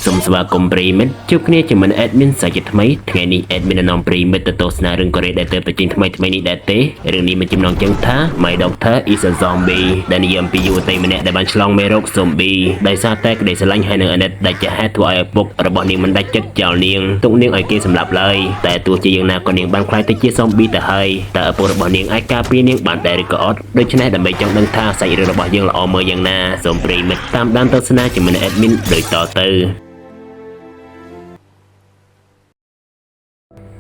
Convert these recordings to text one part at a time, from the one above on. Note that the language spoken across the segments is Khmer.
สมสวาคมปรีมิตรជួបគ្នាជាមួយแอดมิនសាច់ថ្មីថ្ងៃនេះแอดมิននាំปรีមិตរទៅទស្សនារឿងកូរ៉េដែលទៅជាថ្មីនេះដែរទេរឿងនេះមានចំណងជើងថា My Doctor is a Zombie ដែលនិយាយអំពីយុវតីម្នាក់ដែលបានឆ្លងមេរោគ Zombie ដោយសារតែក្តីស្រឡាញ់ហើយនឹងអាណិតដែលជាហេតុធ្វើឲ្យឪពុករបស់នាងមិនដាច់ចិត្តចោលនាងទុកនាងឲ្យគេសម្លាប់ឡើយតែទោះជាយ៉ាងណាក៏នាងបានខ្លាចទៅជា Zombie ទៅហើយតើឪពុករបស់នាងអាចការពារនាងបានដែរឬក៏អត់ដូច្នេះដើម្បីចង់ដឹងថាសាច់រឿងរបស់យើងល្អមើលយ៉ាងណាសូមปรีមិតតាមដានទស្សនាជាមួយแอดมินដូចតទ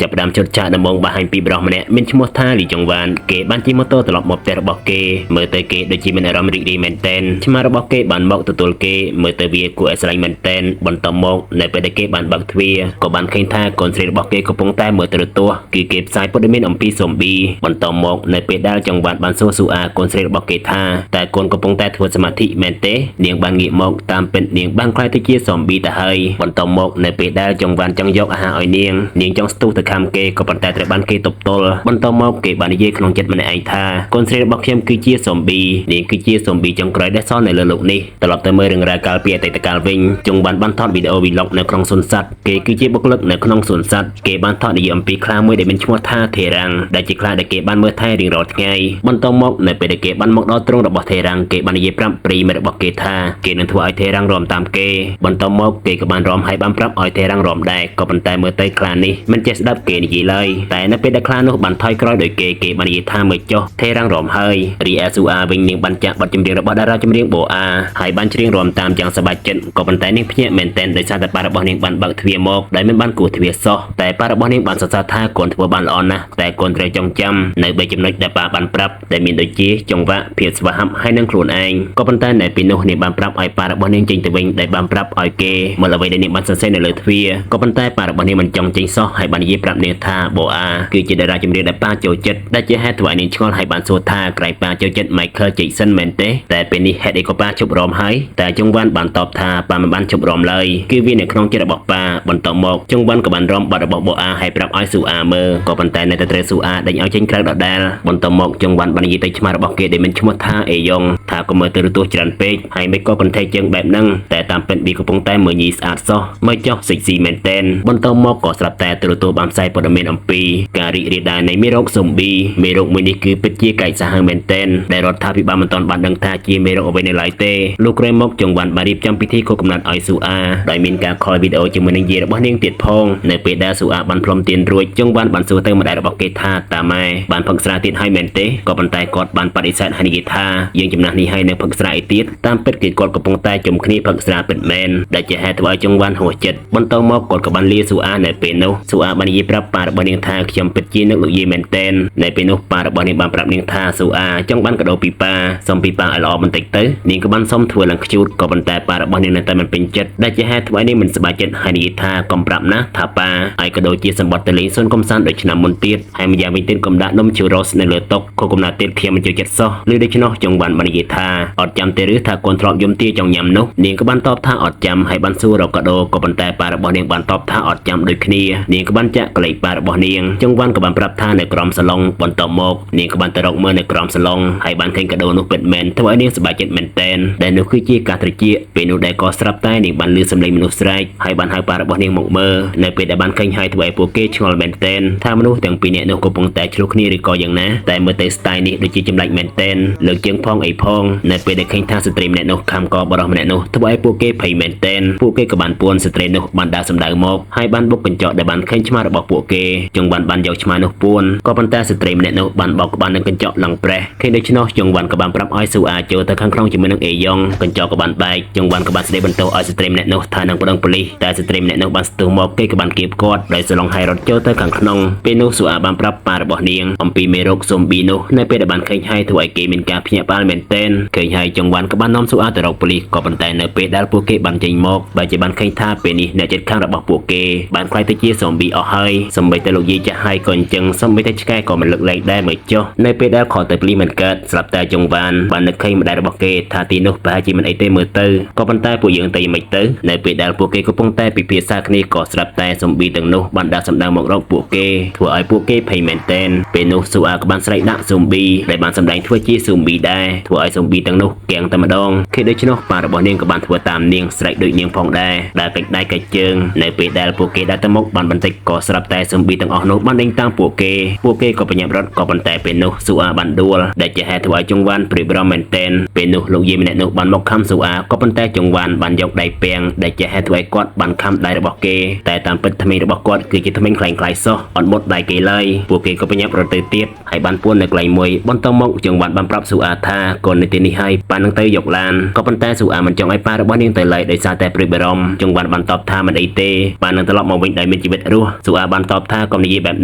ៅចាប់ផ្ដើមជត់ចាក់ដំបងបង្ហាញពីប្រុសម្នាក់មានឈ្មោះថាលីចុងវ៉ានគេបានជិះម៉ូតូត្រឡប់មកផ្ទះរបស់គេមើលទៅគេដូចជាមានអារម្មណ៍រីករាយមែនទែនឆ្មារបស់គេបានមកទទួលគេមើលទៅវាគួរឲ្យស្រឡាញ់មែនទែនបន្តមកនៅពេលដែលគេបានបើកទ្វារក៏បានឃើញថាកូនស្រីរបស់គេកំពុងតែមើលទូរទស្សន៍គឺគេផ្សាយព័ត៌មានអំពី Zombie បន្តមកនៅពេលដែលចុងវ៉ានបានសួរស៊ូអាកូនស្រីរបស់គេថាតើកូនកំពុងតែធ្វើសមាធិមែនទេនាងបានងាកមកតាមពិតនាងបានខ្លាចទៅជា Zombie ទៅហើយបន្តមកនៅពេលដែលចុងវ៉ានចង់យកអាហារឲ្យនាងចង់ស្ទុះទៅខាំគេក៏ប៉ុន្តែត្រូវបានគេទប់ទល់បន្តមកគេបាននិយាយក្នុងចិត្តម្នាក់ឯងថាកូនស្រីរបស់ខ្ញុំគឺជា Zombie នាងគឺជា Zombie ចុងក្រោយដែលសល់នៅលើโลกនេះត្រឡប់ទៅមើលរឿងរ៉ាវកាលពីអតីតកាលវិញចុងបានថតវីដេអូ vlog នៅក្នុងសួនសត្វគេគឺជាបុគ្គលិកនៅក្នុងសួនសត្វគេបានថតនិយាយអំពីខ្លាមួយដែលមានឈ្មោះថាថេរាំងដែលជាខ្លាដែលគេបានមើលថែរៀងរាល់ថ្ងៃបន្តមកនៅពេលដែលគេបានមកដល់ទ្រង់របស់ថេរាំងគេបាននិយាយប្រាប់ព្រីមិត្តរបស់គេថាគេនឹងធ្វើឲ្យថេរាំងរំតាមគេបន្តមកគេក៏បានរំហើយបានប្រាប់ឲ្យថេរាំងរំដែរក៏ប៉ុន្តែមើលទៅខ្លានេះមិនចេះស្ដាប់គេនិយាយឡើយតែនៅពេលដែលខ្លានោះបានថយក្រោយដោយគេបាននិយាយថាមើលចុះថេរាំងរំហើយរីឯស៊ូអាវិញនាងបានចាក់បទចម្រៀងរបស់តារាចម្រៀងបូអាហើយបានច្រៀងរំតាមយ៉ាងសប្បាយចិត្តក៏ប៉ុន្តែនាងភ្ញាក់មែនទែនដោយសារតែប៉ារបស់នាងបានបើកទ្វារមកដែលមិនបានគោះទ្វារសោះតែប៉ារបស់នាងបានសរសើរថាកូនធ្វើបានល្អណាស់តែកូនត្រូវចងចាំនៅ3ចំណុចដែលប៉ាបានប្រាប់ដែលមានដូចជាចង្វាក់ភាពស្វាហាប់ហើយនឹងខ្លួនឯងក៏ប៉ុន្តែនៅពេលនោះនាងបានប្រាប់ឲ្យប៉ារបស់នាងចេញទៅវិញដែលបានប្រាប់ឲ្យគេមើលអ្វីដែលនាងបានសរសេរនៅលើទ្វារក៏ប៉ុន្តែប៉ារបស់នាងមិនចង់ចេញសោះហើយបាននិយាយប្រាប់នាងថាបូអាគឺជាតារាចម្រៀងដែលប៉ាចូលចិត្តដែលជាហេតុធ្វើឲ្យនាងឆ្ងល់ហើយបានសួរថាក្រែងប៉ាចូលចិត្ត Michael Jackson មែនទេតែពេលនេះហេតុអីក៏ប៉ាជប់រំហើយតែចុងវ៉ាន់បានតបថាប៉ាមិនបានជប់រំឡើយគឺវានៅក្នុងចិត្តរបស់ប៉ាបន្តមកចុងវ៉ាន់ក៏បានរំបាត់របស់បូអាហើយប្រាប់ឲ្យស៊ូអាមើលក៏ប៉ុន្តែនៅតែត្រូវស៊ូអាដេញឲ្យចេញក្រៅដដែលបន្តមកចុងវ៉ាន់បាននិយាយទៅឆ្មារបស់គេដែលមានឈ្មោះថាអេយ៉ុងថាក៏មើលទៅរទស្សន៍ច្រើនពេកហើយមិនក៏កន្ថេជើងបែបហ្នឹងតែតាមពិតវាកំពុងតែមើលញីស្អាតសោះមើលចុះសិចស៊ីមែនតែនបន្តមកក៏ស្រាប់តែទូរទស្សន៍បានផ្សាយព័ត៌មានអំពីការរីករាលដាលនៃមេរោគ Zombie មេរោគមួយនេះគឺពិតជាកាចសាហាវមែនទែនដែលរដ្ឋាភិបាលមិនទាន់បានដឹងថាជាមេរោគអ្វីនៅឡើយទេលោកក្រោយមកចុងវ៉ាន់បានរៀបចំពិធីខួបកំណត់ឲ្យស៊ូអាដោយមានការខលវីដេអូជាមួយនឹងយាយរបស់នាងទៀតផងនៅពេលដែលស៊ូអាបានផ្លុំទៀនរួចចុងវ៉ាន់បានសួរទៅម្ដាយរបស់គេថាតាម៉ែបានផឹកស្រាទៀតហើយមែនទេក៏ប៉ុន្តែគាត់បានបដិសេធហើយនិយាយថាយើងចំណាស់នេះហើយនៅផឹកស្រាអីទៀតតាមពិតគឺគាត់កំពុងតែជុំគ្នាផឹកស្រាពិតមែនដែលជាហេតុធ្វើឲ្យចុងវ៉ាន់ហួសចិត្តបន្តមកគាត់ក៏បានលាស៊ូអានៅពេលនោះស៊ូអាបាននិយាយប្រាប់ប៉ារបស់នាងថាខ្ញុំពិតជានឹកលោកយាយមែនទែននៅពេលនោះប៉ារបស់នាងបានប្រាប់នាងថាស៊ូអាចង់បានកាដូពីប៉ាសុំពីប៉ាឲ្យល្អបន្តិចទៅនាងក៏បានសុំធ្វើឡើងខ្ជូតក៏ប៉ុន្តែប៉ារបស់នាងនៅតែមិនពេញចិត្តដែលជាហេតុធ្វើឲ្យនាងមិនសប្បាយចិត្តហើយនិយាយថាកុំប្រាប់ណាថាប៉ាឲ្យកាដូជាសម្បត្តិទៅលេងសួនកំសាន្តដូចឆ្នាំមុនទៀតហើយម្យ៉ាងវិញទៀតកុំដាក់នំជូរ៉ូសនៅលើតុក៏កំណត់ទៀតខ្ញុំមិនចូលចិត្តសោះឬដូច្នោះចុងបាននិយាយថាអត់ចាំទេឬថាកូនធ្លាប់យំទាចង់ញ៉ាំនោះនាងក៏បានតបថាអត់ចាំហើយបានសួររកកាដូក៏ប៉ុន្តែប៉ារបស់នាងបានតបថាអត់ចាំដូចគ្នានាងក៏បានចាក់ក្លេកប៉ារបស់នាងចុងវ៉ាន់ក៏បានប្រាប់ថានៅក្រោមសាឡុងបន្តមកនាងក៏បានទៅរកមើលនៅក្រោមសាឡុងហើយបានឃើញកាដូនោះពិតមែនធ្វើឲ្យនាងសប្បាយចិត្តមែនទែនដែលនោះគឺជាការត្រជាពេលនោះដែលក៏ស្រាប់តែនាងបានលឺសំឡេងមនុស្សស្រែកហើយបានហៅប៉ារបស់នាងមកមើលនៅពេលដែលបានឃើញហើយធ្វើឲ្យពួកគេឆ្ងល់មែនទែនថាមនុស្សទាំងពីរនាក់នោះកំពុងតែឆ្លោះគ្នាឬក៏យ៉ាងណាតែមើលទៅស្ទាយនេះដូចជាចម្លែកមែនទែនលើកជើងផងអីផងនៅពេលដែលឃើញថាស្ត្រីម្នាក់នោះខំកបរិសម្នាក់នោះធ្វើឲ្យពួកគេភ័យមែនទែនពួកគេក៏បានពួនស្ត្រីនោះបានដើរសម្ដៅមកហើយបានបុកកញ្ចក់ដែលបានឃើញឆ្មារបស់ពួកគេចុងបានយកឆ្មានោះពួនក៏ប៉ុន្តែស្ត្រីម្នាក់នោះបានបោកក្បាលនឹងកញ្ចក់ឡើងប្រេះឃើញដូច្នោះចុងវ៉ាន់ក៏បានប្រាប់ឲ្យស៊ូអាចូលទៅខាងក្នុងជាមួយនឹងអេយ៉ុងកញ្ចក់ក៏បានបែកចុងវ៉ាន់ក៏បានស្ដីបន្ទោសឲ្យស្ត្រីម្នាក់នោះថានឹងប្តឹងប៉ូលីសតែស្ត្រីម្នាក់នោះបានស្ទុះមកគេក៏បានគៀបគាត់ដោយសឡុងហើយរត់ចូលទៅខាងក្នុងពេលនោះស៊ូអាបានប្រាប់ប៉ារបស់នាងអំពីមេរោគ Zombie នោះនៅពេលដែលបានឃើញហើយធ្វើឲ្យគេមានការភ្ញាក់ផ្អើលមែនទែនឃើញហើយចុងវ៉ាន់ក៏បាននាំស៊ូអាទៅរកប៉ូលីសក៏ប៉ុន្តែនៅពេលដែលពួកគេបានចេញមកបែរជាបានឃើញថាពេលនេះអ្នកជិតខាងរបស់ពួកគេបានខ្លាយទៅជា Zombie អស់ហើយ សំបីតែលោកយាយចាស់ហើយក៏អញ្ចឹងសំបីតែឆ្កែក៏មិនលើកលែងដែរមើលចុះនៅពេលដែលខទៅព្លីមិនកើតស្រាប់តែចុងវ៉ានបាននឹកឃើញម្ដាយរបស់គេថាទីនោះប្រហែលជាមិនអីទេមើលទៅក៏ប៉ុន្តែពួកយើងទៅយ៉ាងម៉េចទៅនៅពេលដែលពួកគេកំពុងតែពិភាក្សាគ្នាក៏ស្រាប់តែសំប៊ីទាំងនោះបានដាក់សម្ដៅមករកពួកគេធ្វើឲ្យពួកគេភ័យមែនទែនពេលនោះស៊ូអាក៏បានស្រែកដាក់សំប៊ីដែលបានសម្ដែងធ្វើជាសំប៊ីដែរធ្វើឲ្យសំប៊ីទាំងនោះកៀងតែម្ដងគេដូច្នោះប៉ារបស់នាងក៏បានធ្វើតាមនាងស្រែកដូចនាងផងដែរដែលកិច្ចដៃកិច្ចជើងនៅពេលដែលពួកគេដើរទៅមុខបានបន្តិចក៏ស្រាប់តែសំប៊ីទាំងអស់នោះបានដេញតាមពួកគេក៏បញ្ញាប់រត់ក៏ប៉ុន្តែពេលនោះស៊ូអាបានដួលដែលជាហេតុធ្វើឲ្យចុងវ៉ានព្រៀបរំមែនទែនពេលនោះលោកយាយម្នាក់នោះបានមកខំស៊ូអាក៏ប៉ុន្តែចុងវ៉ានបានយកដៃពាំងដែលជាហេតុធ្វើឲ្យគាត់បានខំដៃរបស់គេតែតាមពិតថ្មីរបស់គាត់គឺជាថ្មីខ្លាំងៗសោះអត់មុតដៃគេឡើយពួកគេក៏បញ្ញាប់រត់ទៅទៀតហើយបានពួននៅកន្លែងមួយបន្តមកចុងវ៉ានបានប្រាប់ស៊ូអាថាកូននៅទីនេះហើយប៉ានឹងទៅយកឡានក៏ប៉ុន្តែស៊ូអាមិនចង់ឲ្យប៉ារបស់នាងទៅឡើយដោយសារតែព្រៀបរំចុងវ៉ានបានតបថាមិនអីទេប៉ានឹងត្រឡប់មកវិញដោយមានជីវិតរស់ស៊ូអាបានតបថាកុំនិយាយបែបហ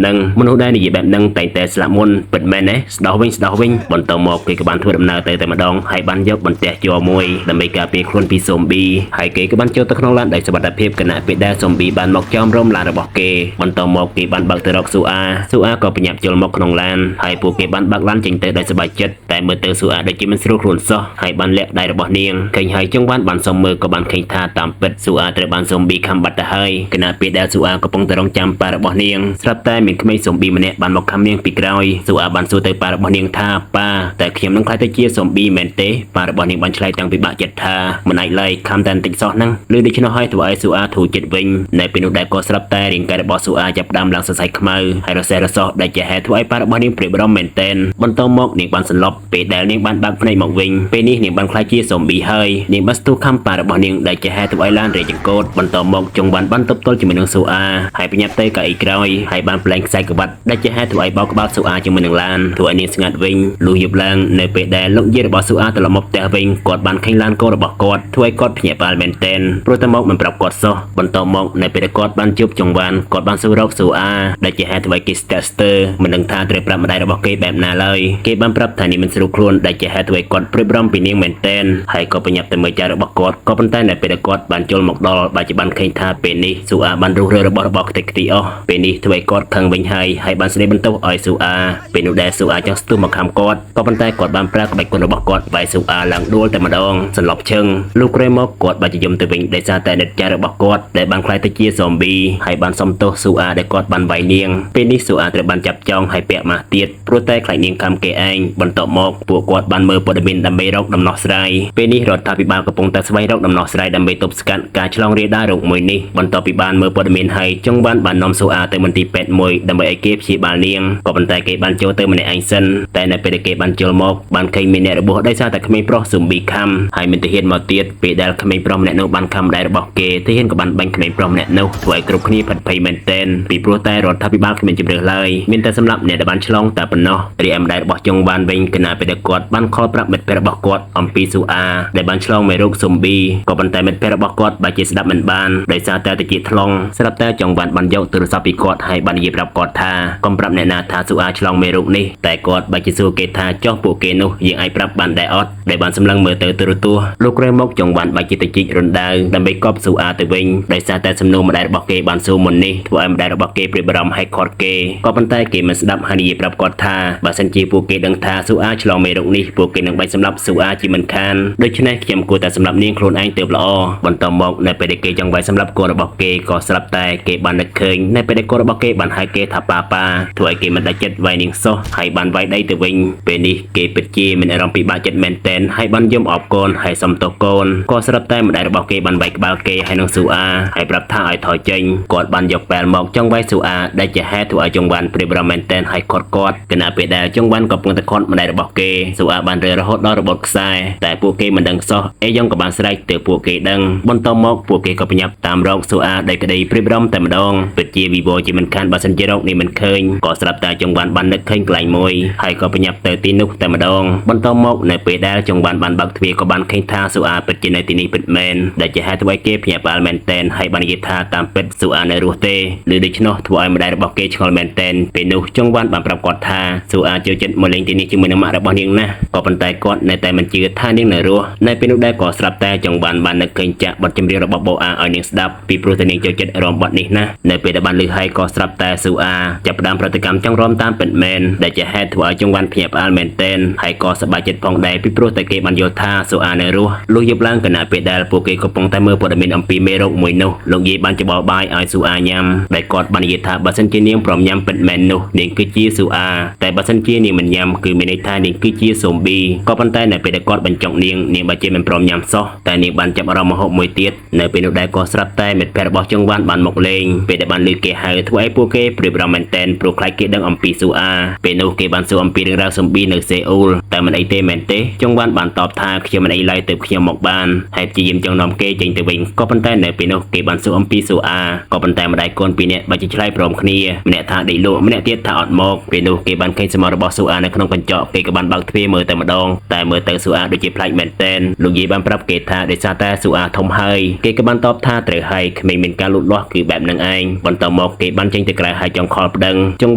្នឹងមនុស្សដែលនិយាយបែបហ្នឹងតែងតែស្លាប់មុនពិតមែនទេស្ដោះវិញបន្តមកគេក៏បានធ្វើដំណើរទៅតែម្ដងហើយបានយកបន្ទះជ័រមួយដើម្បីការពារខ្លួនពីស៊ុំប៊ីហើយគេក៏បានចូលទៅក្នុងឡានដោយសុវត្ថិភាពគណៈពេលដែលស៊ុំប៊ីបានមកចោមរំឡានរបស់គេបន្តមកគេបានបើកទៅរកស៊ូអាក៏បញ្ញាប់ចូលមកក្នុងឡានហើយពួកគេបានបើកឡានចេញទៅដោយសប្បាយចិត្តតែមើលទៅស៊ូអាដូចជាមិនស្រួលខ្លួនសោះហើយបានលាក់ដៃរបស់នាងឃើញហើយចុងបានសុំមើលក៏បានឃើញថាតាមពិតស៊ូអាត្រូវបានស៊ុំប៊ីខំបាត់ទៅហើយគណៈពេលដែលស៊ូអាកំពុងតែរងចាំប៉ារបស់នាងស្រាប់តែមានក្មេងស៊ុំប៊ីម្នាក់បានមកខំនាងពីក្រោយស៊ូអាបានសួរទៅប៉ារបស់នាងថាប៉ាតែខ្ញុំនឹងខ្លាចទៅជាស៊ុំប៊ីមែនទេប៉ារបស់នាងបានឆ្លើយតាំងពីបាក់ចិត្តថាមិនអាចឡើយខំតែបន្តិចសោះហ្នឹងឬដូច្នោះហើយធ្វើឲ្យស៊ូអាធូរចិត្តវិញនៅពេលនោះដែរក៏ស្រាប់តែរាងកាយរបស់ស៊ូអាចាប់ផ្ដើមឡើងសរសៃខ្មៅហើយរសេះរសោះដែលជាហេតុធ្វើឲ្យប៉ារបស់នាងព្រៀបរំមែនទែនបន្តមកនាងបានសន្លប់ពេលដែលនាងបានបើកភ្នែកមកវិញពេលនេះនាងបានខ្លាចជាស៊ុំប៊ីហើយនាងបានស្ទុះខំប៉ារបស់នាងដែលជាហេតុធ្វើឲ្យឡានរេចង្កូតបន្តមកចុងបានទប់ទល់ជាមួយនឹងស៊ូអាហើយបញ្ញាប់ទៅកៅអីក្រោយហើយបានប្លែងខ្សែក្បាត់ដែលជាហេតុធ្វើឲ្យបោកក្បាលស៊ូអាជាមួយនឹងឡានធ្វើឲ្យនាងស្ងាត់វិញលុះយប់ឡើងនៅពេលដែលលោកយាយរបស់ស៊ូអាត្រឡប់មកផ្ទះវិញគាត់បានឃើញឡានកូនរបស់គាត់ធ្វើឲ្យគាត់ភ្ញាក់ផ្អើលមែនទែនព្រោះតែមកមិនប្រាប់គាត់សោះបន្តមកនៅពេលដែលគាត់បានជួបចុងវ៉ានគាត់បានសួររកស៊ូអាដែលជាហេតុធ្វើឲ្យគេស្ទើរស្ទើរមិនដឹងថាត្រូវប្រាប់ម្ដាយរបស់គេបែបណាឡើយគេបានប្រាប់ថានាងមិនស្រួលខ្លួនដែលជាហេតុធ្វើឲ្យគាត់ព្រៀបរំពីនាងមែនទែនហើយក៏បញ្ញាប់ទៅមើលចៅរបស់គាត់ក៏ប៉ុន្តែនៅពេលដែលគាត់បានចូលមកដល់បាជាបានឃើញថាពេលនេះស៊ូអាបានរុះរើរបស់ខ្ទេចខ្ទីអស់ពេលនេះធ្វើឲ្យគាត់ខឹងវិញហើយបានស្ដីបន្ទោសឲ្យស៊ូអាពេលនោះដែលស៊ូអាចង់ស្ទុះមកខំគាត់ក៏ប៉ុន្តែគាត់បានប្រើក្បាច់គុណរបស់គាត់វាយស៊ូអាឡើងដួលតែម្ដងសន្លប់ឈឹងលុះក្រោយមកគាត់បានយំទៅវិញដោយសារតែនិតចៅរបស់គាត់ដែលបានខ្លាយទៅជាស៊ុំប៊ីហើយបានសុំទោសស៊ូអាដែលគាត់បានវាយនាងពេលនេះស៊ូអាត្រូវបានចាប់ចងហើយពាក់ម៉ាស់ទៀតព្រោះតែខ្លាចនាងខំគេឯងបន្ទាប់មកពួកគាត់បានមើលព័ត៌មានដើម្បីរកដំណោះស្រាយពេលនេះរដ្ឋាភិបាលកំពុងតែស្វែងរកដំណោះស្រាយដើម្បីទប់ស្កាត់ការឆ្លងរាលដាលរោគមួយនេះបន្ទាប់ពីបានមើលព័ត៌មានហើយចុងបាននាំស៊ូអាទៅមន្ទីរពេទ្យមួយដើម្បីឲ្យគេព្យាបាលនាងក៏ប៉ុន្តែគេបានចូលទៅម្នាក់ឯងសិនតែនៅពេលដែលគេបានចូលមកបានឃើញមានអ្នករបួសដោយសារតែក្មេងប្រុសស៊ុំប៊ីខំហើយមានទាហានមកទៀតពេលដែលក្មេងប្រុសម្នាក់នោះបានខំដែររបស់គេទាហានក៏បានបាញ់ក្មេងប្រុសម្នាក់នោះធ្វើឲ្យគ្រប់គ្នាផិតភ័យមែនទែនពីព្រោះតែរដ្ឋាភិបាលគ្មានជំរឿសឡើយមានតែសម្រាប់អ្នកដែលបានឆ្លងតែប៉ុណ្ណោះរីឯម្ដាយរបស់ចុងបានវិញគណៈពេលដែលគាត់បានខលប្រាប់មិត្តភក្តិរបស់គាត់អំពីស៊ូអាដែលបានឆ្លងមេរោគស៊ុំប៊ីក៏ប៉ុន្តែមិត្តភក្តិរបស់គាត់បែរជាស្ដាប់មិនបានដោយសារតែតិចថ្លង់ស្រាប់តែចុងបានយកទូរស័ព្ទពីគាត់ហើយបាននិយាយប្រាប់គាត់ថាកុំប្រាប់អ្នកណាថាស៊ូអាឆ្លងមេរោគនេះតែគាត់បែរជាសួរគេថាចុះពួកគេនោះយើងអាចប្រាប់បានដែរអត់ដែលបានសម្លឹងមើលទៅទូរទស្សន៍លោកក្រែមកចុងបានបែរជាទៅជីករណ្ដៅដើម្បីកប់ស៊ូអាទៅវិញដោយសារតែសំណួរម្ដាយរបស់គេបានសួរមុននេះធ្វើឲ្យម្ដាយរបស់គេព្រៀបអារម្មណ៍ឲ្យខាត់គេក៏ប៉ុន្តែគេមិនស្ដាប់ហើយនិយាយប្រាប់គាត់ថាបើសិនជាពួកគេដឹងថាស៊ូអាឆ្លងមេរោគនេះពួកគេនឹងបាច់សម្លាប់ស៊ូអាជាមិនខានដូច្នេះខ្ញុំគួរតែសម្លាប់នាងខ្លួនឯងទៅល្អបន្តមកនៅពេលដែលគេចង់វាយសម្លាប់កូនរបស់គេក៏ស្រាប់តែគេបាននឹកឃើញនៅពេលដែលកូនរបស់គេបានហៅគេថាប៉ាធ្វើឲ្យគេមិនដាច់ចិត្តវាយនាងសោះហើយបានវាយដីទៅវិញពេលនេះគេពិតជាមានអារម្មណ៍ពិបាកចិត្តមែនទែនហើយបានយំអបកូនហើយសុំទោសកូនក៏ស្រាប់តែម្ដាយរបស់គេបានវាយក្បាលគេហើយនឹងស៊ូអាហើយប្រាប់ថាឲ្យថយចេញគាត់បានយកប៉ែលមកចង់វាយស៊ូអាដែលជាហេតុធ្វើឲ្យចុងបានព្រៀបរំមែនទែនហើយគាត់គណៈពេលដែលចុងបានកំពុងតែខាត់ម្ដាយរបស់គេស៊ូអាបានរើរហូតដល់របូតខ្សែតែពួកគេមិនដឹងសោះអេយ៉ងក៏បានស្រែកទៅពួកគេដឹងបន្តមកពួកគេក៏បញ្ញាប់តាមរកស៊ូអាដែលក្តីព្រៀបរំតែម្ដងពិតជាវិវរជាមិនខានបើសិនជារកនេះមិនឃើញក៏ស្រាប់តែចុងបាននឹកឃើញកន្លែងមួយហើយក៏បញ្ញាប់ទៅទីនោះតែម្ដងបន្តមកនៅពេលដែលចុងបានបើកទ្វារក៏បានឃើញថាស៊ូអាពិតជានៅទីនេះពិតមែនដែលជាហេតុធ្វើឲ្យគេភ្ញាក់ផ្អើលមែនទែនហើយបាននិយាយថាតាមពិតស៊ូអានៅរស់ទេឬដូច្នោះធ្វើឲ្យម្ដាយរបស់គេឆ្ងល់មែនទែនពេលនោះចុងបានប្រាប់គាត់ថាស៊ូអាចូលចិត្តមកលេងទីនេះជាមួយនឹងម៉ាក់របស់នាងណាក៏ប៉ុន្តែគាត់នៅតែមិនជឿថានាងនៅរស់នៅពេលនោះដែរក៏ស្រាប់តែចុងបាននឹកឃើញចាក់បទចម្រៀងរបស់បូអាឲ្យនាងស្ដាប់ពីព្រោះតែនាងចូលចិត្តរាំបទនេះណានៅពេលដែលបាន លឺហើយក៏ស្រាប់តែស៊ូអាចាប់ផ្ដើមប្រតិកម្មចង់រំតាមពិតមែនដែលជាហេតុធ្វើឲ្យចង្វាន់ភ្ញាក់ផ្អើលមែនទែនហើយក៏សប្បាយចិត្តផងដែរពីព្រោះតែគេបានយល់ថាស៊ូអានៅរស់លុះយប់ឡើងគណៈពេលដែលពួកគេកំពុងតែមើលព័ត៌មានអំពីមេរោគមួយនោះលោកយាយបានច្បល់បាយឲ្យស៊ូអាញ៉ាំដែលគាត់បាននិយាយថាបើសិនជានាងព្រមញ៉ាំពិតមែននោះនាងគឺជាស៊ូអាតែបើសិនជានាងមិនញ៉ាំគឺមានន័យថានាងគឺជាស៊ូមប៊ីក៏ប៉ុន្តែនៅពេលដែលគាត់បញ្ចុកនាងបើជាមិនព្រមញ៉ាំសោះតែនាងបានចាប់អារម្មណ៍ម្ហូបមួយទៀតនៅពេលនោះដែរក៏ស្រាប់តែមិត្តភ័ក្តិរបស់ចង្វាន់បានមកលេងពេលដែលបានឮគេហៅធ្វើឲ្យពួកគេព្រួយបារម្ភមែនទែនព្រោះខ្លាចគេដឹងអំពីស៊ូអាពេលនោះគេបានសួរអំពីរឿងរ៉ាវស៊ូមប៊ីនៅសេអ៊ូលតែមិនអីទេមែនទេចង្វាន់បានតបថាខ្ញុំមិនអីឡើយទៅខ្ញុំមកបានហើយព្យាយាមចង់នាំគេចេញទៅវិញក៏ប៉ុន្តែនៅពេលនោះគេបានសួរអំពីស៊ូអាក៏ប៉ុន្តែម្ដាយកូនពីរនាក់បានជិះឆ្លើយព្រមគ្នាម្នាក់ថាដេកលក់ម្នាក់ទៀតថាអត់មកពេលនោះគេបានឃើញសមររបស់ស៊ូអានៅក្នុងកញ្ចក់គេក៏បានបើកទ្វារមើលតែម្ដងតែមើលទៅស៊ូអាដូចជាប្លែកមែនទែនលោកយាយបានប្រាប់គេថាដោយសារតែស៊ូអាធំហើយគេក៏បានតបថាត្រូវហើយក្មេងមានការលូតលាស់គឺបែបហ្នឹងឯងបន្ទាប់មកគេបានចេញទៅក្រៅហើយចង់ខលប្តឹងចង្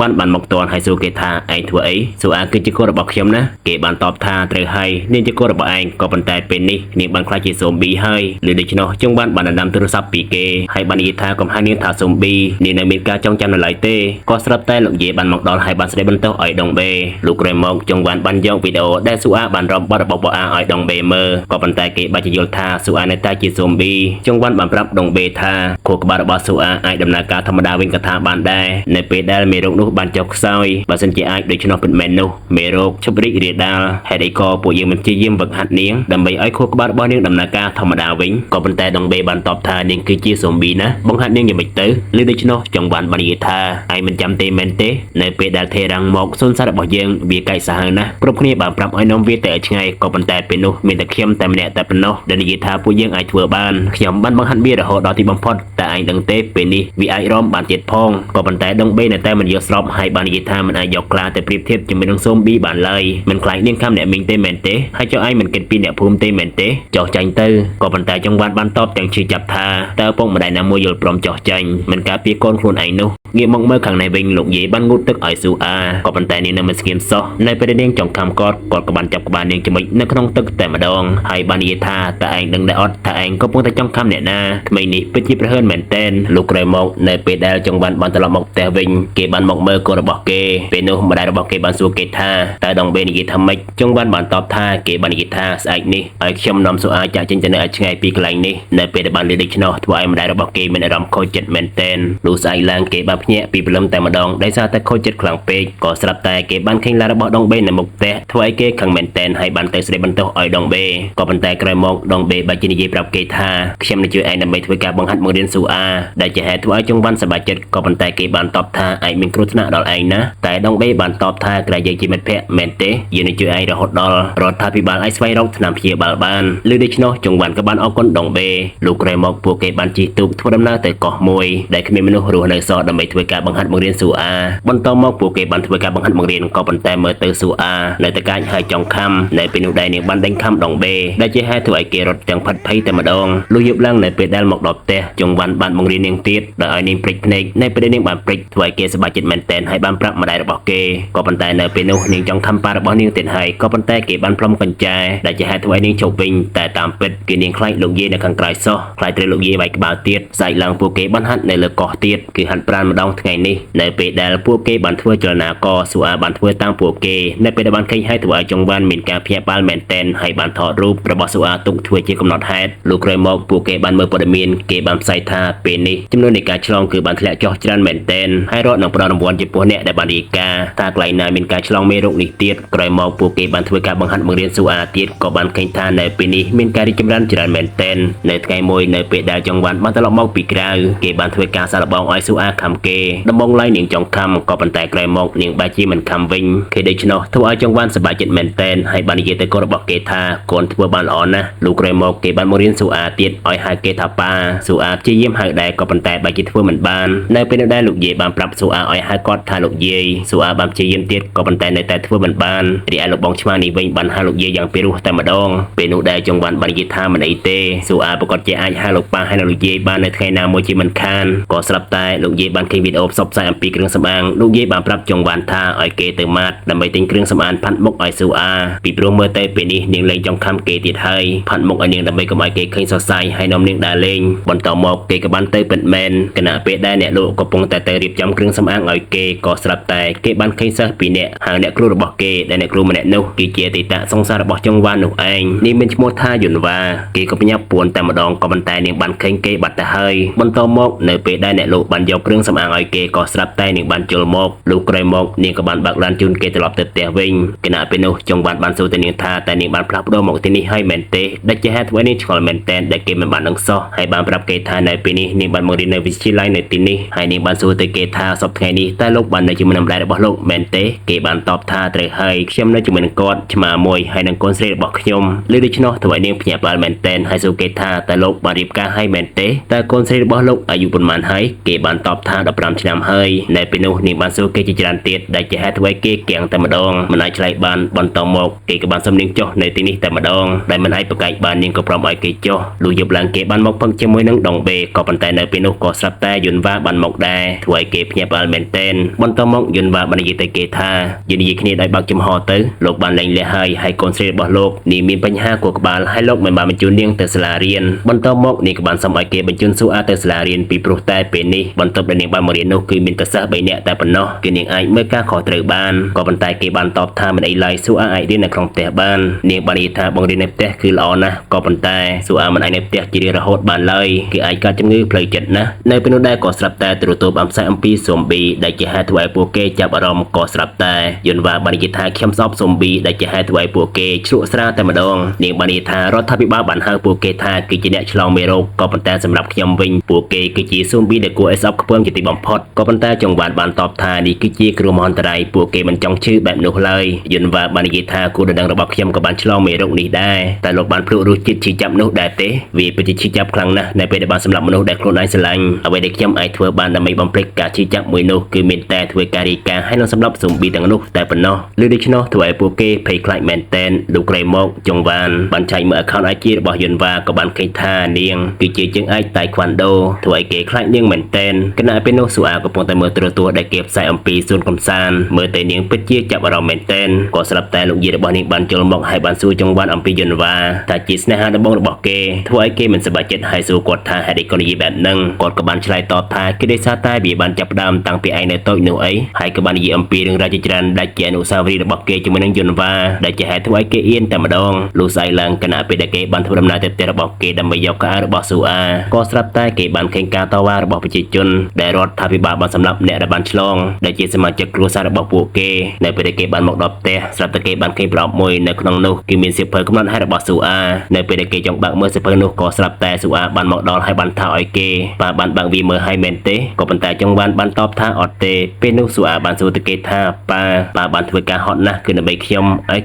វាន់បានមកទាន់ហើយសួរគេថាឯងធ្វើអីស៊ូអាគឺជាកូនរបស់ខ្ញុំណាគេបានតបថាត្រូវហើយនាងជាកូនរបស់ឯងក៏ប៉ុន្តែពេលនេះនាងបានខ្លាចជាស៊ូមប៊ីហើយឬដូច្នោះចង្វាន់បានដណ្ដើមទូរស័ព្ទពីគេហើយបាននិយាយថាកុំហៅនាងថាស៊ូមប៊ីនាងនៅមានការចងចាំនៅឡើយទេក៏ស្រាប់តែលោកយាយបានមកដល់ហើយបានស្ដីបន្ទោសឲ្យដងបេលោកក្រោយមកចង្វាន់បានយកវីដេអូដែលស៊ូអាបានរំបត់របស់បូអាឲ្យដងបេមើលក៏ប៉ុន្តែគេបានយល់ថាស៊ូអានៅតែជាស៊ូមប៊ីចង្វាន់បានប្រាប់ដងបេថាខួរក្បាលរបស់ស៊ូអាអាចដំណើរការធម្មតាវិញក៏ថាបានដែរនៅពេលដែលមេរោគនោះបានចុះខ្សោយបើសិនជាអាចដូច្នោះពិតមែននោះមេរោគឈប់រីករាលដាលហេតុអីក៏ពួកយើងមិនព្យាយាមវឹកហាត់នាងដើម្បីឲ្យខួរក្បាលរបស់នាងដំណើរការធម្មតាវិញក៏ប៉ុន្តែដងបេបានតបថានាងគឺជាស៊ូមប៊ីណាបង្ហាត់នាងយ៉ាងម៉េចទៅឬដូច្នោះចង្វាន់បាននិយាយថាឯងមិនចាំទេមែនទេនៅពេលដែលថេរាំងមកសូនសត្វរបស់យើងវាកាយសាហាវណាស់គ្រប់គ្នាបានប្រាប់ឲ្យនាំវាទៅឲ្យឆ្ងាយក៏ប៉ុន្តែពេលនោះមានតែខ្ញុំតែម្នាក់តែប៉ុណ្ណោះដែលនិយាយថាពួកយើងអាចធ្វើបានខ្ញុំបានបង្ហាត់វារហូតដល់ទីបំផុតតែឯងដឹងទេពេលនេះវាអាចរំបានទៀតផងក៏ប៉ុន្តែដងបេនៅតែមិនយល់ស្របហើយបាននិយាយថាមិនអាចយកក្លាទៅប្រៀបធៀបជាមួយនឹងស៊ូមប៊ីបានឡើយមិនខ្លាចនាងខំអ្នកមីងទេមែនទេហើយចុះឯងមិនគិតពីអ្នកភូមិទេមែនទេចោះចាញ់ទៅក៏ប៉ុន្តែចង្វាន់បានតបទាំងឈឺចាប់ថាតើពុកម្ដាយណាមួយយល់ព្រមចោះចាញ់មិនការពារកូនខ្លួនឯងនោះងាកមកមើលខាងនេះវិញលោកយាយបានងូតទឹកឲ្យស៊ូអាក៏ប៉ុន្តែនាងនៅមិនស្ងៀមសោះនៅពេលនាងចង់ខំគាត់ក៏បានចាប់ក្បាលនាងជាមួយនៅក្នុងទឹកតែម្ដងហើយបាននិយាយថាតើឯងដឹងដែរអត់ថាឯងកំពុងតែចង់ខំអ្នកណាក្មេងនេះពិតជាប្រហើនមែនតែនលោកក្រោយមកនៅពេលដែលចង្វាន់បានត្រឡប់មកផ្ទះវិញគេបានមកមើលកូនរបស់គេពេលនោះម្ដាយរបស់គេបានសួរគេថាតើដងបេនិយាយថាម៉េចចង្វាន់បានតបថាគេបាននិយាយថាស្អែកនេះឲ្យខ្ញុំនាំស៊ូអាចាក់ចេញទៅនៅឲ្យឆ្ងាយពីកន្លែងនេះនៅពេលដែលបានលើដូច្នោះធ្វើឲ្យម្ដាយរបស់គេមានអារម្មណ៍ខូចចិត្តមែនតែនលុះស្អែកឡើងគេបានភ្ញាក់ពីព្រលឹមតែម្ដងដោយសារតែខូចចិត្តខ្លាំងពេកក៏ស្រាប់តែគេបានឃើញឡានរបស់ដងបេនៅមុខផ្ទះធ្វើឲ្យគេខឹងមែនតែនហើយបានទៅស្ដីបន្ទោសឲ្យដងបេក៏ប៉ុន្តែក្រោយមកដងបេបានជានិយាយប្រាប់គេថាខ្ញុំនឹងជួយឯងដើម្បីធ្វើការបង្ហាត់បង្រៀនស៊ូអាដែលជាហេតុធ្វើឲ្យចង្វាន់សប្បាយចិត្តក៏ប៉ុន្តែគេបានតបថាឯងមានគ្រោះថ្នាក់ដល់ឯងណាតែដងបេបានតបថាក្រែយើងជាមិត្តភក្តិមែនទេយើងនឹងជួយឯងរហូតដល់រដ្ឋាភិបាលឲ្យស្វែងរកថ្នាំព្យាបាលបានឬដូច្នោះចង្វាន់ក៏បានអរគុណដងបេលោកក្រោយមកពួកគេបានជិះទូកធ្វើដំណើរទៅកោះមួយដែលគ្មានមនុស្សរស់នៅសោះដើម្បីធ្វើការបង្ហាត់បង្រៀនស៊ូអាបន្តមកពួកគេបានធ្វើការបង្ហាត់បង្រៀនក៏ប៉ុន្តែមើលទៅស៊ូអានៅតែកាចហើយចង់ខំនៅពេលនោះដែរនាងបានដេញខំដងបេដែលជាហេតុធ្វើឲ្យគេរត់ទាំងផិតភ័យតែម្ដងលុះយប់ឡើងនៅពេលដែលមកដល់ផ្ទះចង្វាន់បានបង្រៀននាងទៀតដោយឲ្យនាងព្រិចភ្នែកនៅពេលនាងបានព្រិចធ្វើឲ្យគេសប្បាយចិត្តមែនតែនហើយបានប្រាប់ម្ដាយរបស់គេក៏ប៉ុន្តែនៅពេលនោះនាងចង់ខំប៉ារបស់នាងទៀតហើយក៏ប៉ុន្តែគេបានផ្លុំកញ្ចែដែលជាហេតុធ្វើឲ្យនាងជប់វិញតែតាមពិតគឺនាងខ្លាចលោកយាយនៅខាងក្រៅសោះខ្លាចត្រូវលោកយាយវាយក្បាលទៀតស្អែកឡើងពួកគេបានហាត់នៅលើកោះទៀតគឺហាត់ប្រាណម្ដងថ្ងៃនេះនៅពេលដែលពួកគេបានធ្វើចលនាកស៊ូអាបានធ្វើតាមពួកគេនៅពេលដែលបានឃើញហើយធ្វើឲ្យចង្វាន់មានការភ្ញាក់ផ្អើលមែនតែនហើយបានថតរូបរបស់ស៊ូអាទុកធ្វើជាកំណត់ហេតុលោកក្រោយមកពួកគេបានមើលព័ត៌មានគេបានផ្សាយថាពេលនេះចំនួននៃការឆ្លងគឺបានធ្លាក់ចុះច្រើនមែនតែនហើយរដ្ឋនឹងផ្ដល់រង្វាន់ចំពោះអ្នកដែលបានរាយការណ៍ថាកន្លែងណាមានការឆ្លងមេរោគនេះទៀតក្រោយមកពួកគេបានធ្វើការបង្ហាត់បង្រៀនស៊ូអាទៀតក៏បានឃើញថានៅពេលនេះមានការរីកចម្រើនច្រើនមែនតែននៅថ្ងៃមួយនៅពេលដែលចង្វាន់បានត្រឡប់មកពីក្រៅគេបានធ្វើការសាកល្បងឲ្យស៊ូអាខំគេដំបងឡើយនាងចង់ខំក៏ប៉ុន្តែក្រោយមកនាងបែរជាមិនខំវិញគេដូច្នោះធ្វើឲ្យចង្វាន់សប្បាយចិត្តមែនតែនហើយបាននិយាយទៅកូនរបស់គេថាកូនធ្វើបានល្អណាស់លោកក្រោយមកគេបានមករៀនស៊ូអាទៀតឲ្យហៅគេថាប៉ាស៊ូអាព្យាយាមហៅដែរក៏ប៉ុន្តែបែរជាធ្វើមិនបាននៅពេលនោះដែរលោកយាយបានប្រាប់ស៊ូអាឲ្យហៅគាត់ថាលោកយាយស៊ូអាបានព្យាយាមទៀតក៏ប៉ុន្តែនៅតែធ្វើមិនបានរីឯលោកបងឆ្មានេះវិញបានហៅលោកយាយយ៉ាងពីរោះតែម្ដងពេលនោះដែរចង្វាន់បាននិយាយថាមិនអីទេស៊ូអាប្រកាសជាអាចហៅលោកប៉ាហើយលោកយាយបាននៅថ្ងៃណាមួយជាមិនខានក៏ស្រាប់តែលោកយាយបានឃើញវីដេអូផ្សព្វផ្សាយអំពីគ្រឿងសម្អាងលោកយាយបានប្រាប់ចង្វាន់ថាឲ្យគេទៅម៉ាត់ដើម្បីទិញគ្រឿងសម្អាងផាត់មុខឲ្យស៊ូអាពីព្រោះមើលទៅពេលនេះនាងលែងចង់ខំគេទៀតហើយផាត់មុខឲ្យនាងដើម្បីកុំឲ្យគេឃើញសរសៃហើយនាំនាងដើរលេងបន្តមកគេក៏បានទៅពិតមែនគណៈពេលដែល អ្នកលោកកំពុងតែទៅរៀបចំគ្រឿងសម្អាងឲ្យគេក៏ស្រាប់តែគេបានឃើញសិស្សពីរនាក់ហើយអ្នកគ្រូរបស់គេដែលអ្នកគ្រូម្នាក់នោះគឺជាអតីតសង្សាររបស់ចង្វាននោះឯងនាងមានឈ្មោះថាយុនវ៉ាគេក៏បញ្ញាប់ពួនតែម្ដងក៏ប៉ុន្តែនាងបានឃើញគេបាត់ទៅហើយបន្តមកនៅពេលដែលអ្នកលោកបានយកគ្រឿងសម្អាងឲ្យគេក៏ស្រាប់តែនាងបានជល់មកលុះក្រោយមកនាងក៏បានបើកឡានជូនគេត្រឡប់ទៅផ្ទះវិញគណៈពេលនោះចង្វានបានសួរទៅនាងថាតែនាងបានផ្លាស់ប្ដូរមកទីនេះហើយមែនទេដែលជាហេតុអ្វីនាងឆ្ងល់មែនតែនដែលគេមិនបានដឹងសោះហើយបានប្រាប់គេថានៅពេលនេះនាងបានមករៀននៅវិទ្យាល័យនៅទីនេះហើយនាងបានសួរទៅគេថាសប្តាហ៍នេះតើលោកបាននៅជាមួយនឹងម្ដាយរបស់លោកមែនទេគេបានតបថាត្រូវហើយខ្ញុំនៅជាមួយនឹងគាត់ឆ្មាមួយហើយនឹងកូនស្រីរបស់ខ្ញុំលើដូច្នោះធ្វើឲ្យនាងភ្ញាក់ផ្អើលមែនតែនហើយសួរគេថាតើលោកបានរៀបការហើយមែនទេតើកូនស្រីរបស់លោកអាយុប៉ុន្មានហើយគេបានតបថា15ឆ្នាំហើយនៅពេលនោះនាងបានសួរគេជាច្រើនទៀតដែលជាហេតុអ្វីគេកៀងតែម្ដងមិនអាចឆ្លើយបានបន្តមកគេក៏បានសុំនាងចុះនៅទីនេះតែម្ដងដែលមិនអាចប្រកែកបាននាងក៏ព្រមឲ្យគេចុះលុះយប់ឡើងគេបានមកពឹងជាមួយនឹងដងបេក៏ប៉ុន្តែនៅពេលនោះក៏ស្រាប់តែយុនវ៉ាបានមកដែរធ្វើឲ្យគេភ្ញាក់ផ្អើលមែនតែនបន្តមកយុនវ៉ាបាននិយាយទៅគេថាយើងនិយាយគ្នាដោយបើកចំហទៅលោកបានលែងលះហើយកូនស្រីរបស់លោកនាងមានបញ្ហាគួរក្បាលហើយលោកមិនបានបញ្ជូននាងទៅសាលារៀនបន្តមកនាងក៏បានសុំឲ្យគេបញ្ជូនស៊ូអាទៅសាលារៀនពីព្រោះតែពេលនេះបន្ទប់ដែលនាងបានមករៀននោះគឺមានតែសិស្ស3នាក់តែប៉ុណ្ណោះគឺនាងអាចមើលការខុសត្រូវបានក៏ប៉ុន្តែគេបានតបថាមិនអីឡើយស៊ូអាអាចរៀននៅក្នុងផ្ទះបាននាងបាននិយាយថាបងរៀននៅផ្ទះគឺល្អណាស់ក៏ប៉ុន្តែស៊ូអាមិនអាចនៅផ្ទះជារៀងរហូតបានឡើយគេអាចកើតជំងឺផ្លូវចិត្តណាស់នៅពេលនោះដែរក៏ស្រាប់តែទទួលបានផ្សាយអំពីស៊ុំប៊ីដែលជាហេតុធ្វើឲ្យពួកគេចាប់អារម្មណ៍ក៏ស្រាប់តែយុនវ៉ាបាននិយាយថាខ្ញុំស្អប់ស៊ុំប៊ីដែលជាហេតុធ្វើឲ្យពួកគេជ្រក់ស្រាតែម្ដងនាងបាននិយាយថារដ្ឋាភិបាលបានហៅពួកគេថាគឺជាអ្នកឆ្លងមេរោគក៏ប៉ុន្តែសម្រាប់ខ្ញុំវិញពួកគេគឺជាស៊ុំប៊ីដែលគួរឲ្យស្អប់ខ្ពើមជាទីបំផុតក៏ប៉ុន្តែចង្វានបានតបថានេះគឺជាគ្រោះមហន្តរាយពួកគេមិនចង់ឈឺបែបនោះឡើយយុនវ៉ាបាននិយាយថាគូដណ្ដឹងរបស់ខ្ញុំក៏បានឆ្លងមេរោគនេះដែរតែលោកបានភ្លក់រសជាតិឈឺចាប់នោះដែរទេវាពិតជាឈឺចាប់ខ្លាំងណាស់នៅពេលដែលបានសម្លាប់មនុស្សដែលខ្លួនឯងស្រឡាញ់អ្វីដែលខ្ញុំអាចធ្វើបានដើម្បីបំភ្លេចការឈឺចាប់មួយនោះគឺមានតែធ្វើការរាយការណ៍ហើយនឹងសម្លាប់ស៊ុំប៊ីទាំងនោះតែប៉ុណ្ណោះលើដូច្នោះធ្វើឲ្យពួកគេភ័យខ្លាចមែនតែនលុះក្រោយមកចង្វានបានចែកមើល account IG របស់យុនវ៉ាក៏បានឃើញថានាងគឺជាជើងឯកតៃក្វាន់ដូធ្វើឲ្យគេខ្លាចនាងមែនតែនគណៈពេលនោះស៊ូអាកំពុងតែមើលទូរទស្សន៍ដែលគេផ្សាយអំពីសួនកំសាន្តមើលតែនាងពិតជាចាប់អារម្មណ៍មែនតែនក៏ស្រាប់តែលោកយាយរបស់នាងបានចូលមកហើយបានសួរចង្វានអំពីយុនវ៉ាថាជាស្នេហាដំបូងរបស់គេធ្វើឲ្យគេមិនសប្បាយចិត្តហើយសួរគាត់ថាហេតុអីក៏និយាយបែបហ្នឹងគាត់ក៏បានឆ្លើយតបថាគេដោយសារតែវាបានចាប់ផ្ដើមតាំងពីឯងនៅតូចនោះអីហើយក៏បាននិយាយអំពីរឿងរ៉ាវជាច្រើនដែលជាអនុស្សាវរីយ៍របស់គេជាមួយនឹងយុនវ៉ាដែលជាហេតុធ្វើឲ្យគេអៀនតែម្ដងលុះស្អែកឡើងគណៈពេលដែលគេបានធ្វើដំណើរទៅផ្ទះរបស់គេដើម្បីយកកៅអៅរបស់ស៊ូអាក៏ស្រាប់តែគេបានឃើញការតវ៉ារបស់ប្រជាជនដែលរដ្ឋាភិបាលបានសម្លាប់អ្នកដែលបានឆ្លងដែលជាសមាជិកគ្រួសាររបស់ពួកគេនៅពេលដែលគេបានមកដល់ផ្ទះស្រាប់តែគេបានឃើញប្រអប់មួយនៅក្នុងនោះគឺមានសៀវភៅកំណត់ហេតុរបស់ស៊ូអានៅពេលដែលគេចង់បើកមើលសៀវភៅនោះក៏ស្រាប់តែស៊ូអាបានមកដល់ហើយបានថាឲ្យគេបានបើកវាមើលឲ្យមែនទេក៏ប៉ុន្តែចង្វានបានតបថាអត់ទេពេលនោះស៊ូអាបានសួរទៅគេថាប៉ាបានធ្វើការហត់ណាស់គឺដើម្បីខ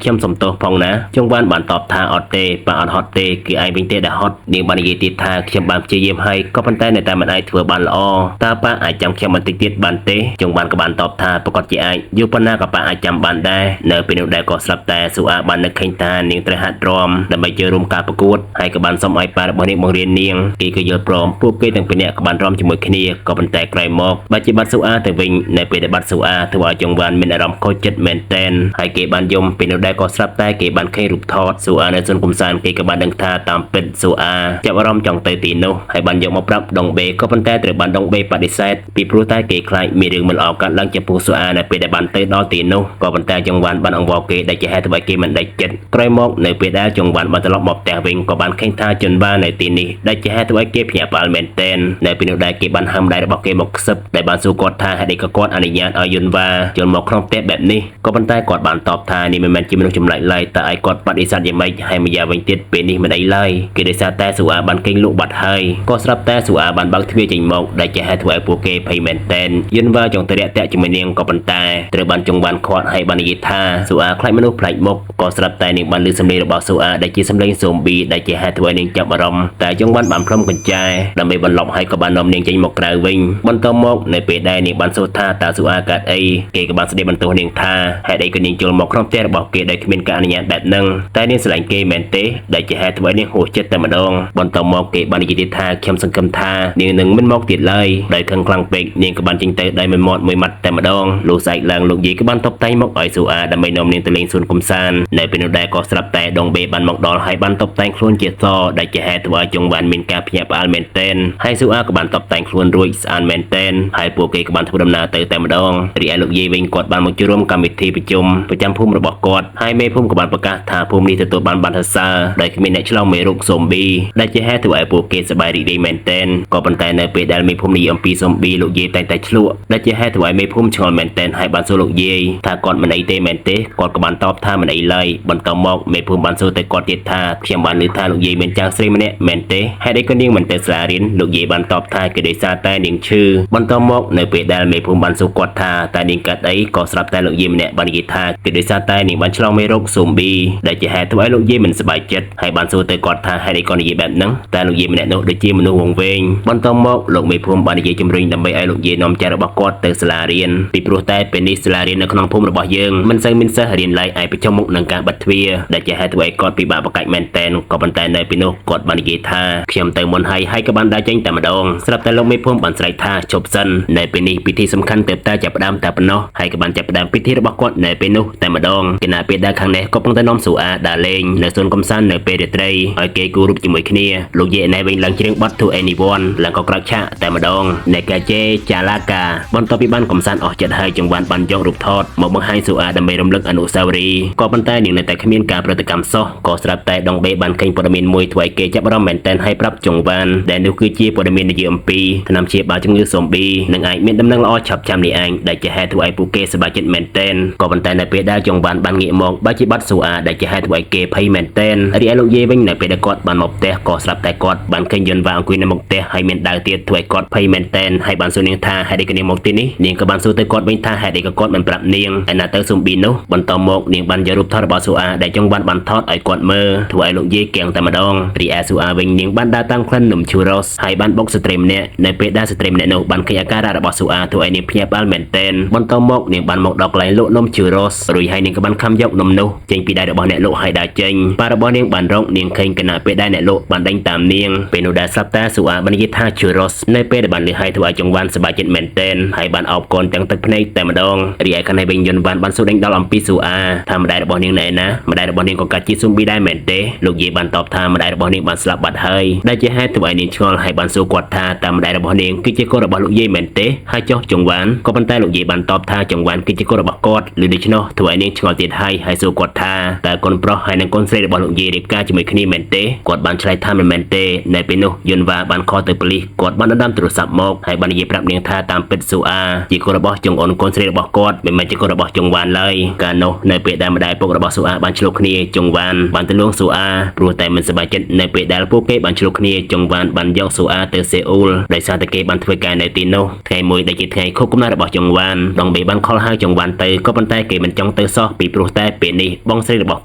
្ញុំសុំទោសផងណាចង្វានបានតបថាអត់ទេប៉ាអត់ហត់ទេគឺឯងវិញទេដែលហត់នាងបាននិយាយទៀតថាខ្ញុំបានព្យាយាមហើយក៏ប៉ុន្តែនៅតែមិនអាចធ្វើបានល្អតើប៉ាអាចចាំខ្ញុំបន្តិចទៀតបានទេចង្វានក៏បានតបថាប្រកាសជាអាចយូរប៉ុណ្ណាក៏ប៉ាអាចចាំបានដែរនៅពេលនោះដែរក៏ស្រាប់តែស៊ូអាបាននឹកឃើញថានាងត្រូវហាត់រំដើម្បីចូលរួមការប្រកួតហើយក៏បានសុំឲ្យប៉ារបស់នាងបង្រៀននាងគេក៏យល់ព្រមពួកគេទាំងពីរនាក់ក៏បានរំជាមួយគ្នាក៏ប៉ុន្តែក្រោយមកបាច់ជាបាត់ស៊ូអាទៅវិញនៅពេលដែលបាត់ស៊ូអាធ្វើឲ្យចង្វានមានអារម្មណ៍ខូចចិត្តមែនតែនហើយគេបានយំពេលនោះដែរក៏ស្រាប់តែគេបានឃើញរូបថតស៊ូអានៅសួនកំសាន្តគេក៏បានដឹងថាតាមពិតស៊ូអាចាប់អារម្មណ៍ចង់ទៅទីនោះហើយបានយកមកប្រាប់ដងបេក៏ប៉ុន្តែត្រូវបានដងបេបដិសេធពីព្រោះតែគេខ្លាចមានរឿងមិនល្អកើតឡើងចំពោះស៊ូអានៅពេលដែលបានទៅដល់ទីនោះក៏ប៉ុន្តែចង្វានបានអង្វរគេដែលជាហេតុធ្វើឲ្យគេមិនដេកចិត្តក្រោយមកនៅពេលដែលចង្វានបានត្រឡប់មកផ្ទះវិញក៏បានឃើញថាជុនវ៉ានៅទីនេះដែលជាហេតុធ្វើឲ្យគេភ្ញាក់ផ្អើលមែនតែននៅពេលនោះដែរគេបានហាមដៃរបស់គេមកខ្សឹបដែលបានសួរគាត់ថាហេតុអីក៏គាត់អនុញ្ញាតឲ្យយុនវ៉ាចូលមកក្នុងផ្ទះបែបនេះក៏ប៉ុន្តែគាត់បានតបថានេះមិនមែនជាមនុស្សចម្លែកឡើយតែឲ្យគាត់បដិសេធយ៉ាងម៉េចហើយម្យ៉ាងវិញទៀតពេលនេះមិនអីឡើយគេដោយសារតែស៊ូអាបានគេងលក់បាត់ហើយក៏ស្រាប់តែស៊ូអាបានបើកទ្វារចេញមកដែលជាហេតុធ្វើឲ្យពួកគេភ័យមែនតែនយុនវ៉ាចង់ទៅរាក់ទាក់ជាមួយនាងក៏ប៉ុន្តែត្រូវបានចង្វានខាត់ហើយបាននិយាយថាស៊ូអាខ្លាចមនុស្សប្លែកមុខក៏ស្រាប់តែនាងបានឮសំឡេងរបស់ស៊ូអាដែលជាសំឡេងស៊ូមប៊ីដែលជាហេតុធ្វើឲ្យនាងចាប់អារម្មណ៍តែចង្វានបានព្រមកញ្ចែដើម្បីបន្លប់ហើយក៏បាននាំនាងចេញមកក្រៅវិញបន្តមកនៅពេលដែលនាងបានសួរថាតើស៊ូអាកើតអីគេក៏បានស្ដីបន្ទោសនាងថាហេតុអីក៏នាងចូលមកក្នុងផ្ទះរបស់គេដោយគ្មានការអនុញ្ញាតបែបហ្នឹងតែនាងស្រឡាញ់គេមែនទេដែលជាហេតុធ្វើឲ្យនាងហួសចិត្តតែម្ដងបន្តមកគេបាននិយាយថាខ្ញុំសង្ឃឹមថានាងនឹងមិនមកទៀតឡើយដោយខឹងខ្លាំងពេកនាងក៏បានចេញទៅដោយមួយមាត់មួយម៉ាត់តែម្ដងលុះស្អែកឡើងលោកយាយក៏បានតបតែងមកឲ្យស៊ូអាដើម្បីនាំនាងទៅលេងសួនកំសាន្តនៅពេលនោះដែរក៏ស្រាប់តែដងបេបានមកដល់ហើយបានតបតែងខ្លួនជាសដែលជាហេតុធ្វើឲ្យចង្វានមានការភ្ញាក់ផ្អើលមែនទែនហើយស៊ូអាក៏បានតបតែងខ្លួន រួចស្អាតមែនតែនហើយពួកគេក៏បានធ្វើដំណើរទៅតែម្ដងរីឯលោកយាយវិញគាត់បានមកចូលរួមកម្មវិធីប្រជុំប្រចាំភូមិរបស់គាត់ហើយមេភូមិក៏បានប្រកាសថាភូមិនេះទទួលបានប័ណ្ណសរសើរដោយគ្មានអ្នកឆ្លងមេរោគស៊ូមប៊ីដែលជាហេតុធ្វើឲ្យពួកគេសប្បាយរីករាយមែនតែនក៏ប៉ុន្តែនៅពេលដែលមេភូមិនិយាយអំពីស៊ូមប៊ីលោកយាយតែងតែឆ្លក់ដែលជាហេតុធ្វើឲ្យមេភូមិឆ្ងល់មែនតែនហើយបានសួរលោកយាយថាគាត់មិនអីទេមែនទេគាត់ក៏បានតបថាមិនអីឡើយបន្តមកមេភូមិបានសួរទៅគាត់ទៀតថាខ្ញុំបានឮថាលោកយាយមានចៅស្រីម្នាក់មែនទេហេតុអីក៏នាងមិនទៅសាលារៀនលោកយាយបានតបថាគឺដោយសារតែនាងឈឺបន្តមកនៅពេលដែលមេភូមិបានសួរគាត់ថាតើនាងកាត់អីក៏ស្រាប់តែលោកយាយម្នាក់បាននិយាយថាគឺដោយសារតែនាងបានឆ្លងមេរោគស៊ូមប៊ីដែលជាហេតុធ្វើឲ្យលោកយាយមិនសប្បាយចិត្តហើយបានសួរទៅគាត់ថាហេតុអីក៏និយាយបែបហ្នឹងតែលោកយាយម្នាក់នោះដូចជាមនុស្សវង្វេងបន្តមកលោកមេភូមិបាននិយាយជំរុញដើម្បីឲ្យលោកយាយនាំចៅរបស់គាត់ទៅសាលារៀនពីព្រោះតែពេលនេះសាលារៀននៅក្នុងភូមិរបស់យើងមិនសូវមានសិស្សរៀនឡើយឯប្រឈមមុខនឹងការបិទទ្វារដែលជាហេតុធ្វើឲ្យគាត់ពិបាកប្រកាច់មែនតែនក៏ប៉ុន្តែនៅពេលនោះគាត់បាននិយាយថាខ្ញុំទៅមុនហើយក៏បានដើរចេញតែម្ដងស្រាប់តែលោកមេភូមិបានស្រែកថាជប់សិននៅពេលនេះពិធីសំខាន់ទើបតែចាប់ផ្ដើមតែប៉ុណ្ណោះហើយក៏បានចាប់ផ្ដើមពិធីរបស់គាត់នៅពេលនោះតែម្ដងគណៈពេលដែលខាងនេះក៏កំពុងតែនាំស៊ូអាដើរលេងនៅសួនកំសាន្តនៅពេលរាត្រីឲ្យគេគូររូបជាមួយគ្នាលោកយាយណែវិញឡើងច្រៀងបទ To Anyone ឡើងក៏ក្រោកឆាកតែម្ដងនៃកាជេចាឡាកាបន្ទាប់ពីបានកំសាន្តអស់ចិត្តហើយចង្វាន់បានយករូបថតមកបង្ហាញស៊ូអាដើម្បីរំលឹកអនុស្សាវរីយ៍ក៏ប៉ុន្តែនាងនៅតែគ្មានការប្រតិកម្មសោះក៏ស្រាប់តែដងបេបានឃើញព័ត៌មានមួយធ្វើឲ្យគេចាប់អារម្មណ៍មែនតែនហើយប្រាប់ចង្វាន់ដែលនោះគឺជាព័ត៌មាននិយាយអំពីថ្នាំព្យាបាលជំងឺស៊ូមប៊ីនឹងអាចមានដំណឹងល្អឆាប់ចាំនេះឯងដែលជាហេតុធ្វើឲ្យពួកគេសប្បាយចិត្តមែនតែនក៏ប៉ុន្តែនៅពេលដែលចង្វាន់បានងាកមកបើជាបាត់ស៊ូអាដែលជាហេតុធ្វើឲ្យគេភ័យមែនតែនរីឯលោកយាយវិញនៅពេលដែលគាត់បានមកផ្ទះក៏ស្រាប់តែគាត់បានឃើញយន្តវ៉ាអង្គុយនៅមុខផ្ទះហើយមានដាវទៀតធ្វើឲ្យគាត់ភ័យមែនតែនហើយបានសួរនាងថាហេតុអីក៏នាងមកទីនេះនាងក៏បានសួរទៅគាត់វិញថាហេតុអីក៏គាត់មិនប្រាប់នាងឯណាទៅស៊ូមប៊ីនោះបន្តមកនាងបានយករូបថតរបស់ស៊ូអាដែលចង្វាន់បានថតឲ្យគាត់មើលធ្វើឲ្យលោកយាយគាំងតែម្ដងរីឯស៊ូអាវិញនាងបានដើរតាមក្លិននំឈូរ៉ូសហើយបានបុកស្ត្រីម្នាក់នៅពេលដែលស្ត្រីម្នាក់នោះបានឃើញអាការៈរបស់ស៊ូអាធ្វើឲ្យនាងភ្ញាក់ផ្អើលមែនតែនបន្តមកនាងបានមកដល់កន្លែងលក់នំឈូរ៉ូសរួចហើយនាងក៏បានខំយកនំនោះចេញពីដៃរបស់អ្នកលក់ហើយដើរចេញប៉ារបស់នាងបានរកនាងឃើញគណៈពេលដែលអ្នកលក់បានដេញតាមនាងពេលនោះដែលស្រាប់តែស៊ូអាបាននិយាយថាឈូរ៉ូសនៅពេលដែលបានលឺហើយធ្វើឲ្យចង្វាន់សប្បាយចិត្តមែនតែនហើយបានអោបកូនទាំងទឹកភ្នែកតែម្ដងរីឯខាងនេះវិញយន្តវ៉ាន់បានសួរដេញដល់អំពីស៊ូអាថាម្ដាយរបស់នាងណែណាម្ដាយរបស់នាងក៏កាត់ជាស៊ូមប៊ីដែរមែនទេលោកយាយបានតបថាម្ដាយរបស់នាងបានស្លាប់បាត់ហើយដែលជាហេតុធ្វើឲ្យនាងឆ្ងល់ហើយបានសួរគាត់ថាតើម្ដាយរបស់នាងគឺជាកូនរបស់លោកយាយមែនទេហើយចុះចង្វាន់ក៏ប៉ុន្តែលោកយាយបានតបថាចង្វាន់គឺជាកូនរបស់គាត់ឬដូច្នោះធ្វើឲ្យនាងឆ្ងល់ទៀតហើយសួរគាត់ថាតើកូនប្រុសហើយនិងកូនស្រីរបស់លោកយាយរៀបការជាមួយគ្នាមែនទេគាត់បានឆ្លើយថាមិនមែនទេនៅពេលនោះយន្តវ៉ាបានខលទៅប៉ូលីសគាត់បានដណ្ដើមទូរស័ព្ទមកហើយបាននិយាយប្រាប់នាងថាតាមពិតស៊ូអាជាកូនរបស់ចង្អុនកូនស្រីរបស់គាត់មិនមែនជាកូនរបស់ចង្វាន់ឡើយកាលនោះនៅពេលដែលម្ដាយពុករបស់ស៊ូអាបានឆ្លោះគ្នាចង្វាន់បានទៅលួងស៊ូអាព្រោះតែមិនសប្បាយចិត្តនៅពេលដែលពួកគេបានឆ្លោះគ្នាចង្វាន់បានយកស៊ូអាទៅសេអ៊ូលដោយសារតែគេបានធ្វើការនៅទីនោះថ្ងៃមួយដែលជាថ្ងៃខួបកំណើតរបស់ចង្វាន់ដងបេបានខលហៅចង្វាន់ទៅក៏ប៉ុន្តែគេមិនចង់ទៅសោះពីព្រោះតែពេលនេះបងស្រីរបស់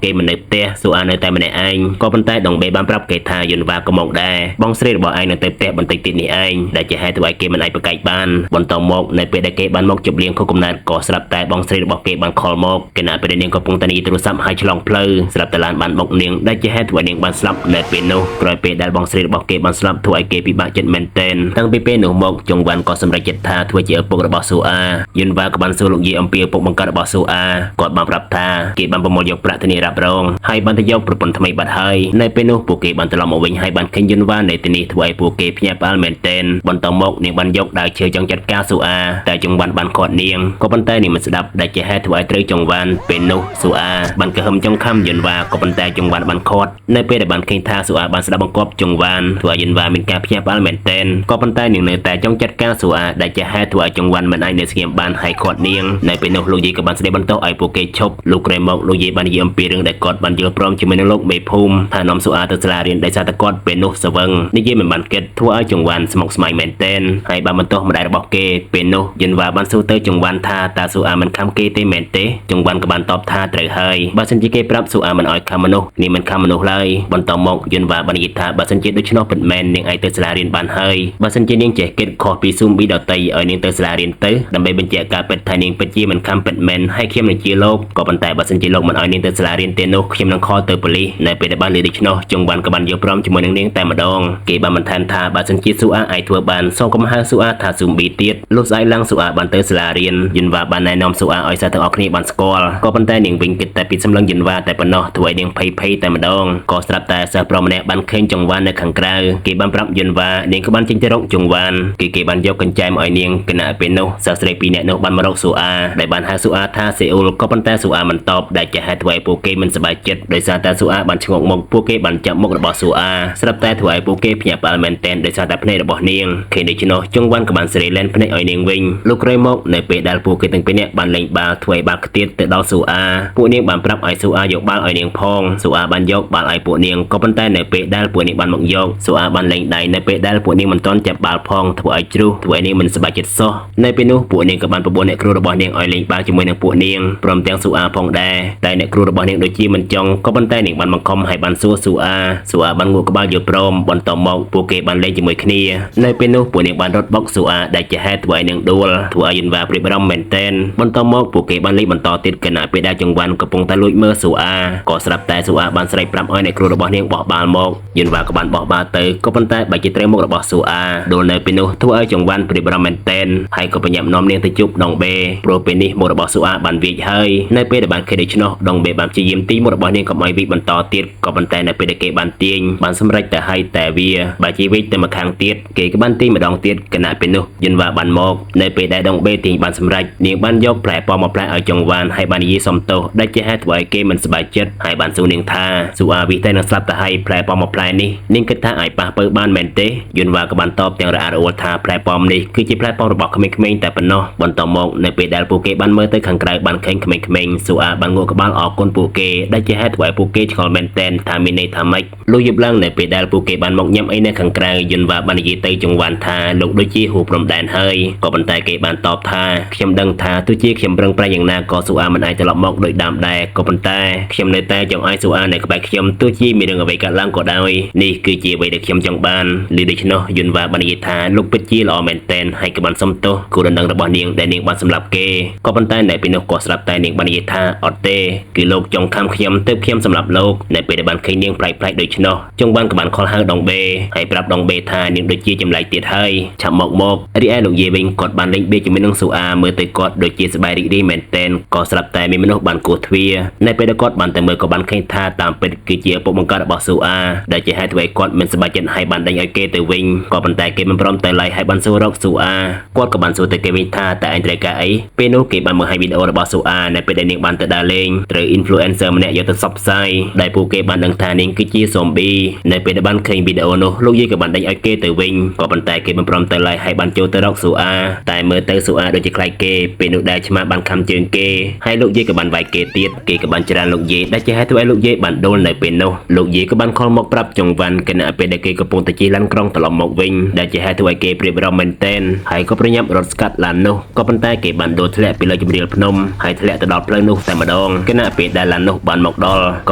គេមិននៅផ្ទះស៊ូអានៅតែម្នាក់ឯងក៏ប៉ុន្តែដងបេបានប្រាប់គេថាយន្តវ៉ាក៏មកដែរបងស្រីរបស់ឯងនៅទៅផ្ទះបន្តិចទៀតនេះឯងដែលជាហេតុធ្វើឲ្យគេមិនអាចប្រកែកបានបន្តមកនៅពេលដែលគេបានមកជប់លៀងខួបកំណើតក៏ស្រាប់តែបងស្រីរបស់គេបានខលមកគណៈពេលនាងកំពុងតែនិយាយទូរស័ព្ទហើយឆ្លងផ្លូវស្រាប់តែឡានបានបុកនាងដែលជាហេតុធ្វើឲ្យនាងបានស្លាប់នៅពេលនោះក្រោយពេលដែលបងស្រីរបស់គេបានស្លាប់ធ្វើឲ្យគេពិបាកចិត្តមែនទែនតាំងពីពេលនោះមកចង្វាន់ក៏សម្រេចចិត្តថាធ្វើជាឪពុករបស់ស៊ូអាយន្តវ៉ាក៏បានសួរលោកយាយអំពីឪពុកបង្កើតរបស់ស៊ូអាគាត់បានប្រាប់ថាគេបានប្រមូលយកប្រាក់ធានារ៉ាប់រងហើយបានទៅយកប្រពន្ធថ្មីបាត់ហើយនៅពេលនោះពួកគេបានត្រឡប់មកវិញហើយបានឃើញយន្តវ៉ានៅទីនេះធ្វើឲ្យពួកគេភ្ញាក់ផ្អើលមែនទែនបន្តមកនាងបានយកដាវឈើចង់ចាត់ការស៊ូអាតែចង្វាន់បានខាត់នាងក៏ប៉ុន្តែនាងមិនស្ដាប់ដែលជាហេតុធ្វើឲ្យត្រូវចង្វាន់ពេលនោះស៊ូអាបានកំហឹមចង្ខំយន្តវ៉ាក៏ប៉ុន្តែចង្វាន់បានខាត់នៅពេលដែលបានឃើញថាស៊ូអាបានស្ដាប់បង្គាប់ចង្វាន់ធ្វើឲ្យយន្តវ៉ាមានការភ្ញាក់ផ្អើលមែនទែនក៏ប៉ុន្តែនាងនៅតែចង់ចាត់ការស៊ូអាដែលជាហេតុធ្វើឲ្យចង្វាន់មិនអាចនៅស្ងៀមបានហើយខាត់នាងនៅពេលនោះលោកយាយក៏បានស្ដីបន្ទោសឲ្យពួកគេឈប់លោកក្រោយមកលោកយាយបាននិយាយអំពីរឿងដែលគាត់បានយល់ព្រមជាមួយនឹងលោកមេភូមិថានាំស៊ូអាទៅសាលារៀនដោយសារតែគាត់ពេលនោះស្វឹងនិយាយមិនបានគិតធ្វើឲ្យចង្វាន់ស្មុគស្មាញមែនទែនហើយបានបន្ទោសម្ដាយរបស់គេពេលនោះយន្តវ៉ាបានសួរទៅចង្វាន់ថាតើស៊ូអាមិនខំគេទេមែនទេចង្វាន់ក៏បានតបថាត្រូវហើយបើសិនជាគេប្រាប់ស៊ូអាមិនឲ្យខំមនុស្សនាងមិនខំមនុស្សឡើយបន្តមកយន្តវ៉ាបាននិយាយថាបើសិនជាដូច្នោះពិតមែននាងអាចទៅសាលារៀនបានហើយបើសិនជានាងចេះគិតខុសពីស៊ូមប៊ីដតីឲ្យនាងទៅសាលារៀនទៅដើម្បីបញ្ជាក់ការពិតថានាងពិតជាមិនខំពិតមែនហើយខ្ញុំនឹងជាលោកក៏ប៉ុន្តែបើសិនជាលោកមិនឲ្យនាងទៅសាលារៀនទេនោះខ្ញុំនឹងខលទៅប៉ូលីសនៅពេលដែលបានលើដូច្នោះចង្វាន់ក៏បានយល់ព្រមជាមួយនឹងនាងតែម្ដងគេបានបន្ថែមថាបើសិនជាស៊ូអាអាចធ្វើបានសូមកុំហៅស៊ូអាថាស៊ូមប៊ីទៀតលុះស្អែកឡើងស៊ូអាបានទៅសាលារៀនយន្តវ៉ាបានណែនាំស៊ូអាឲ្យសិស្សទាំងអស់គ្នាបានស្គាល់ក៏ប៉ុន្តែនាងវិញគិតតែពីសម្លឹងយន្តវ៉ាតែប៉ុណ្ណោះធ្វើឲ្យនាងភ័យតែម្ដងក៏ស្រាប់តែសិស្សប្រុសម្នាក់បានឃើញចង្វាន់នៅខាងក្រៅគេបានប្រាប់យន្តវ៉ានាងក៏បានចេញទៅរកចង្វា វ៉ានគេបានយកកញ្ចែមឲ្យនាងគណៈពេលនោះសាស្ត្រីពីរនាក់នោះបានមករកស៊ូអាដែលបានហៅស៊ូអាថាសេអ៊ូលក៏ប៉ុន្តែស៊ូអាមិនតបដែលជាហេតុធ្វើឲ្យពួកគេមិនសប្បាយចិត្តដោយសារតែស៊ូអាបានឆ្ងល់មកពួកគេបានចាប់មុខរបស់ស៊ូអាស្រាប់តែធ្វើឲ្យពួកគេភ្ញាក់ផ្អើលមែនទែនដោយសារតែភ្នែករបស់នាងឃើញដូច្នោះចុងវ៉ាន់ក៏បានសេរីលែនភ្នែកឲ្យនាងវិញលោកក្រោយមកនៅពេលដែលពួកគេទាំងពីរនាក់បានលេងបាល់ធ្វើឲ្យបាល់ខ្ទាតទៅដល់ស៊ូអាពួកនាងបានប្រាប់ឲ្យស៊ូអាយកបាល់ឲ្យនាងផងស៊ូអាបានយកបាល់ឲ្យពួកនាងក៏ប៉ុន្តែនៅពេលដែលពួកនាងបានមកយកស៊ូអាបានលេងដៃនៅពេលដែលពួកនាងមិនទាន់ចាប់បាល់ផងធ្វើឲ្យជ្រុះធ្វើឲ្យនាងមិនសប្បាយចិត្តសោះនៅពេលនោះពួកនាងក៏បានប្របួនអ្នកគ្រូរបស់នាងឲ្យលេងបាល់ជាមួយនឹងពួកនាងព្រមទាំងស៊ូអាផងដែរតែអ្នកគ្រូរបស់នាងដូចជាមិនចង់ក៏ប៉ុន្តែនាងបានបង្ខំឲ្យបានសួរស៊ូអាបានងក់ក្បាលយល់ព្រមបន្តមកពួកគេបានលេងជាមួយគ្នានៅពេលនោះពួកនាងបានរត់បុកស៊ូអាដែលជាហេតុធ្វើឲ្យនាងដួលធ្វើឲ្យយិនវ៉ាព្រួយបារម្ភមែនទែនបន្តមកពួកគេបានលេងបន្តទៀតគណៈពេលដែលចង្វាន់កំពុងតែលួចមើលស៊ូអាក៏ស្រាប់តែស៊ូអាបានស្រែកប្រាប់ឲ្យអ្នកគ្រូរបស់នាងបោះបាល់មកយិនវ៉ាក៏បានបោះបាល់ទៅក៏ប៉ុន្តែបែរជាត្រូវមុខរបស់ស៊ូអាដួលនៅពេលនោះធ្វើឲ្យចង្វាន់ព្រួយបារម្ភមែនទែនហើយក៏បញ្ញាប់នាំនាងទៅជួបដងបេព្រោះពេលនេះមុខរបស់ស៊ូអាបានវាចហើយនៅពេលដែលបានឃើញដូច្នោះដងបេបានព្យាយាមទីមុខរបស់នាងកុំឲ្យវាចបន្តទៀតក៏ប៉ុន្តែនៅពេលដែលគេបានទាញបានសម្រេចតែឲ្យតែវាបែរជាវាចទៅមកខាងទៀតគេក៏បានទាញម្ដងទៀតគណៈពេលនោះយិនវ៉ាបានមកនៅពេលដែលដងបេទាញបានសម្រេចនាងបានយកផ្លែប៉ោមមកផ្លែឲ្យចង្វាន់ហើយបាននិយាយសុំទោសដែលជាហេតុធ្វើឲ្យគេមិនសប្បាយចិត្តហើយបានសួរនាងថាស៊ូអាវិតែនឹងស្លាប់ទៅហើយផ្លែប៉ោមមកផ្លែនេះនាងគិតថាអាចប៉ះពើបានមែនទេយិនវ៉ាក៏បានតបទាំងរអាក់រអួលថាផ្លែប៉ោមនេះគឺជាផ្លែប៉ោមរបស់ក្មេងៗតែប៉ុណ្ណោះបន្តមកនៅពេលដែលពួកគេបានមើលទៅខាងក្រៅបានឃើញក្មេងៗស៊ូអាបានងក់ក្បាលអរគុណពួកគេដែលជាហេតុធ្វើឲ្យពួកគេឆ្ងល់មែនទែនថាមានន័យថាម៉េចលុះយប់ឡើងនៅពេលដែលពួកគេបានមកញ៉ាំអីនៅខាងក្រៅយិនវ៉ាបាននិយាយទៅចង្វាន់ថាលោកដូចជាហួសព្រំដែនហើយក៏ប៉ុន្តែគេបានតបថាខ្ញុំដឹងថាទោះជាខ្ញុំប្រឹងប្រែងយ៉ាងណាក៏ស៊ូអាមិនអាចត្រឡប់មកដូចដើមដែរក៏ប៉ុន្តែខ្ញុំនៅតែចង់ឲ្យស៊ូអានៅក្បែរខ្ញុំទោះជាមានរឿងអ្វីកើតឡើងក៏ដោយនេះគឺជាអ្វីដែលខ្ញុំចង់បានឮដូច្នោះយិនវ៉ាបាននិយាយថាលោកពិតជាល្អមែនទែនហើយក៏បានសុំទោសគូដណ្ដឹងរបស់នាងដែលនាងបានសម្លាប់គេក៏ប៉ុន្តែនៅពេលនោះក៏ស្រាប់តែនាងបាននិយាយថាអត់ទេគឺលោកចង់ខំខ្ញុំទើបខ្ញុំសម្លាប់លោកនៅពេលដែលបានឃើញនាងប្លែកៗដូច្នោះចុងបានក៏បានខលហៅដងបេហើយប្រាប់ដងបេថានាងដូចជាចម្លែកទៀតហើយឆាប់មករីឯលោកយាយវិញគាត់បានលេងបៀជាមួយនឹងស៊ូអាមើលទៅគាត់ដូចជាសប្បាយរីករាយមែនទែនក៏ស្រាប់តែមានមនុស្សបានគោះទ្វារនៅពេលដែលគាត់បានទៅមើលក៏បានឃើញថាតាមពិតគឺជាឪពុកបង្កើតរបស់ស៊ូអាដែលជាហេតុធ្វើឲ្យគាត់មិនសប្បាយចិត្តហើយបានដេញឲ្យគេទៅវិញក៏ប៉ុន្តែគេមិនព្រមទៅឡើយហើយបានសួររកស៊ូអាគាត់ក៏បានសួរទៅគេវិញថាតើឯងត្រូវការអីពេលនោះគេបានបង្ហាញវីដេអូរបស់ស៊ូអានៅពេលដែលនាងបានទៅដើរលេងត្រូវ influencer ម្នាក់យកទៅផ្សព្វផ្សាយដែលពួកគេបានដឹងថានាងគឺជា zombie នៅពេលដែលបានឃើញវីដេអូនោះលោកយាយក៏បានដេញឲ្យគេទៅវិញក៏ប៉ុន្តែគេមិនព្រមទៅឡើយហើយបានចូលទៅរកស៊ូអាតែមើលទៅស៊ូអាដូចជាខ្លាចគេពេលនោះដែលឆ្មាបានខំជើងគេហើយលោកយាយក៏បានវាយគេទៀតគេក៏បានច្រានលោកយាយដែលជាហេតុធ្វើឲ្យលោកយាយបានដួលនៅពេលនោះលោកយាយក៏បានខលមកប្រាប់ចង្វាន់គណៈពេលដែលគេកំពុងតែជិះឡានក្រុងត្រឡប់មកវិញដែលជាហេតុធ្វើឲ្យគេព្រួយបារម្ភមែនទែនហើយក៏ប្រញាប់រត់ស្កាត់ឡាននោះក៏ប៉ុន្តែគេបានដូរធ្លាក់ពីលើជម្រាលភ្នំហើយធ្លាក់ទៅដល់ផ្លូវនោះតែម្ដងគណៈពេលដែលឡាននោះបានមកដល់ក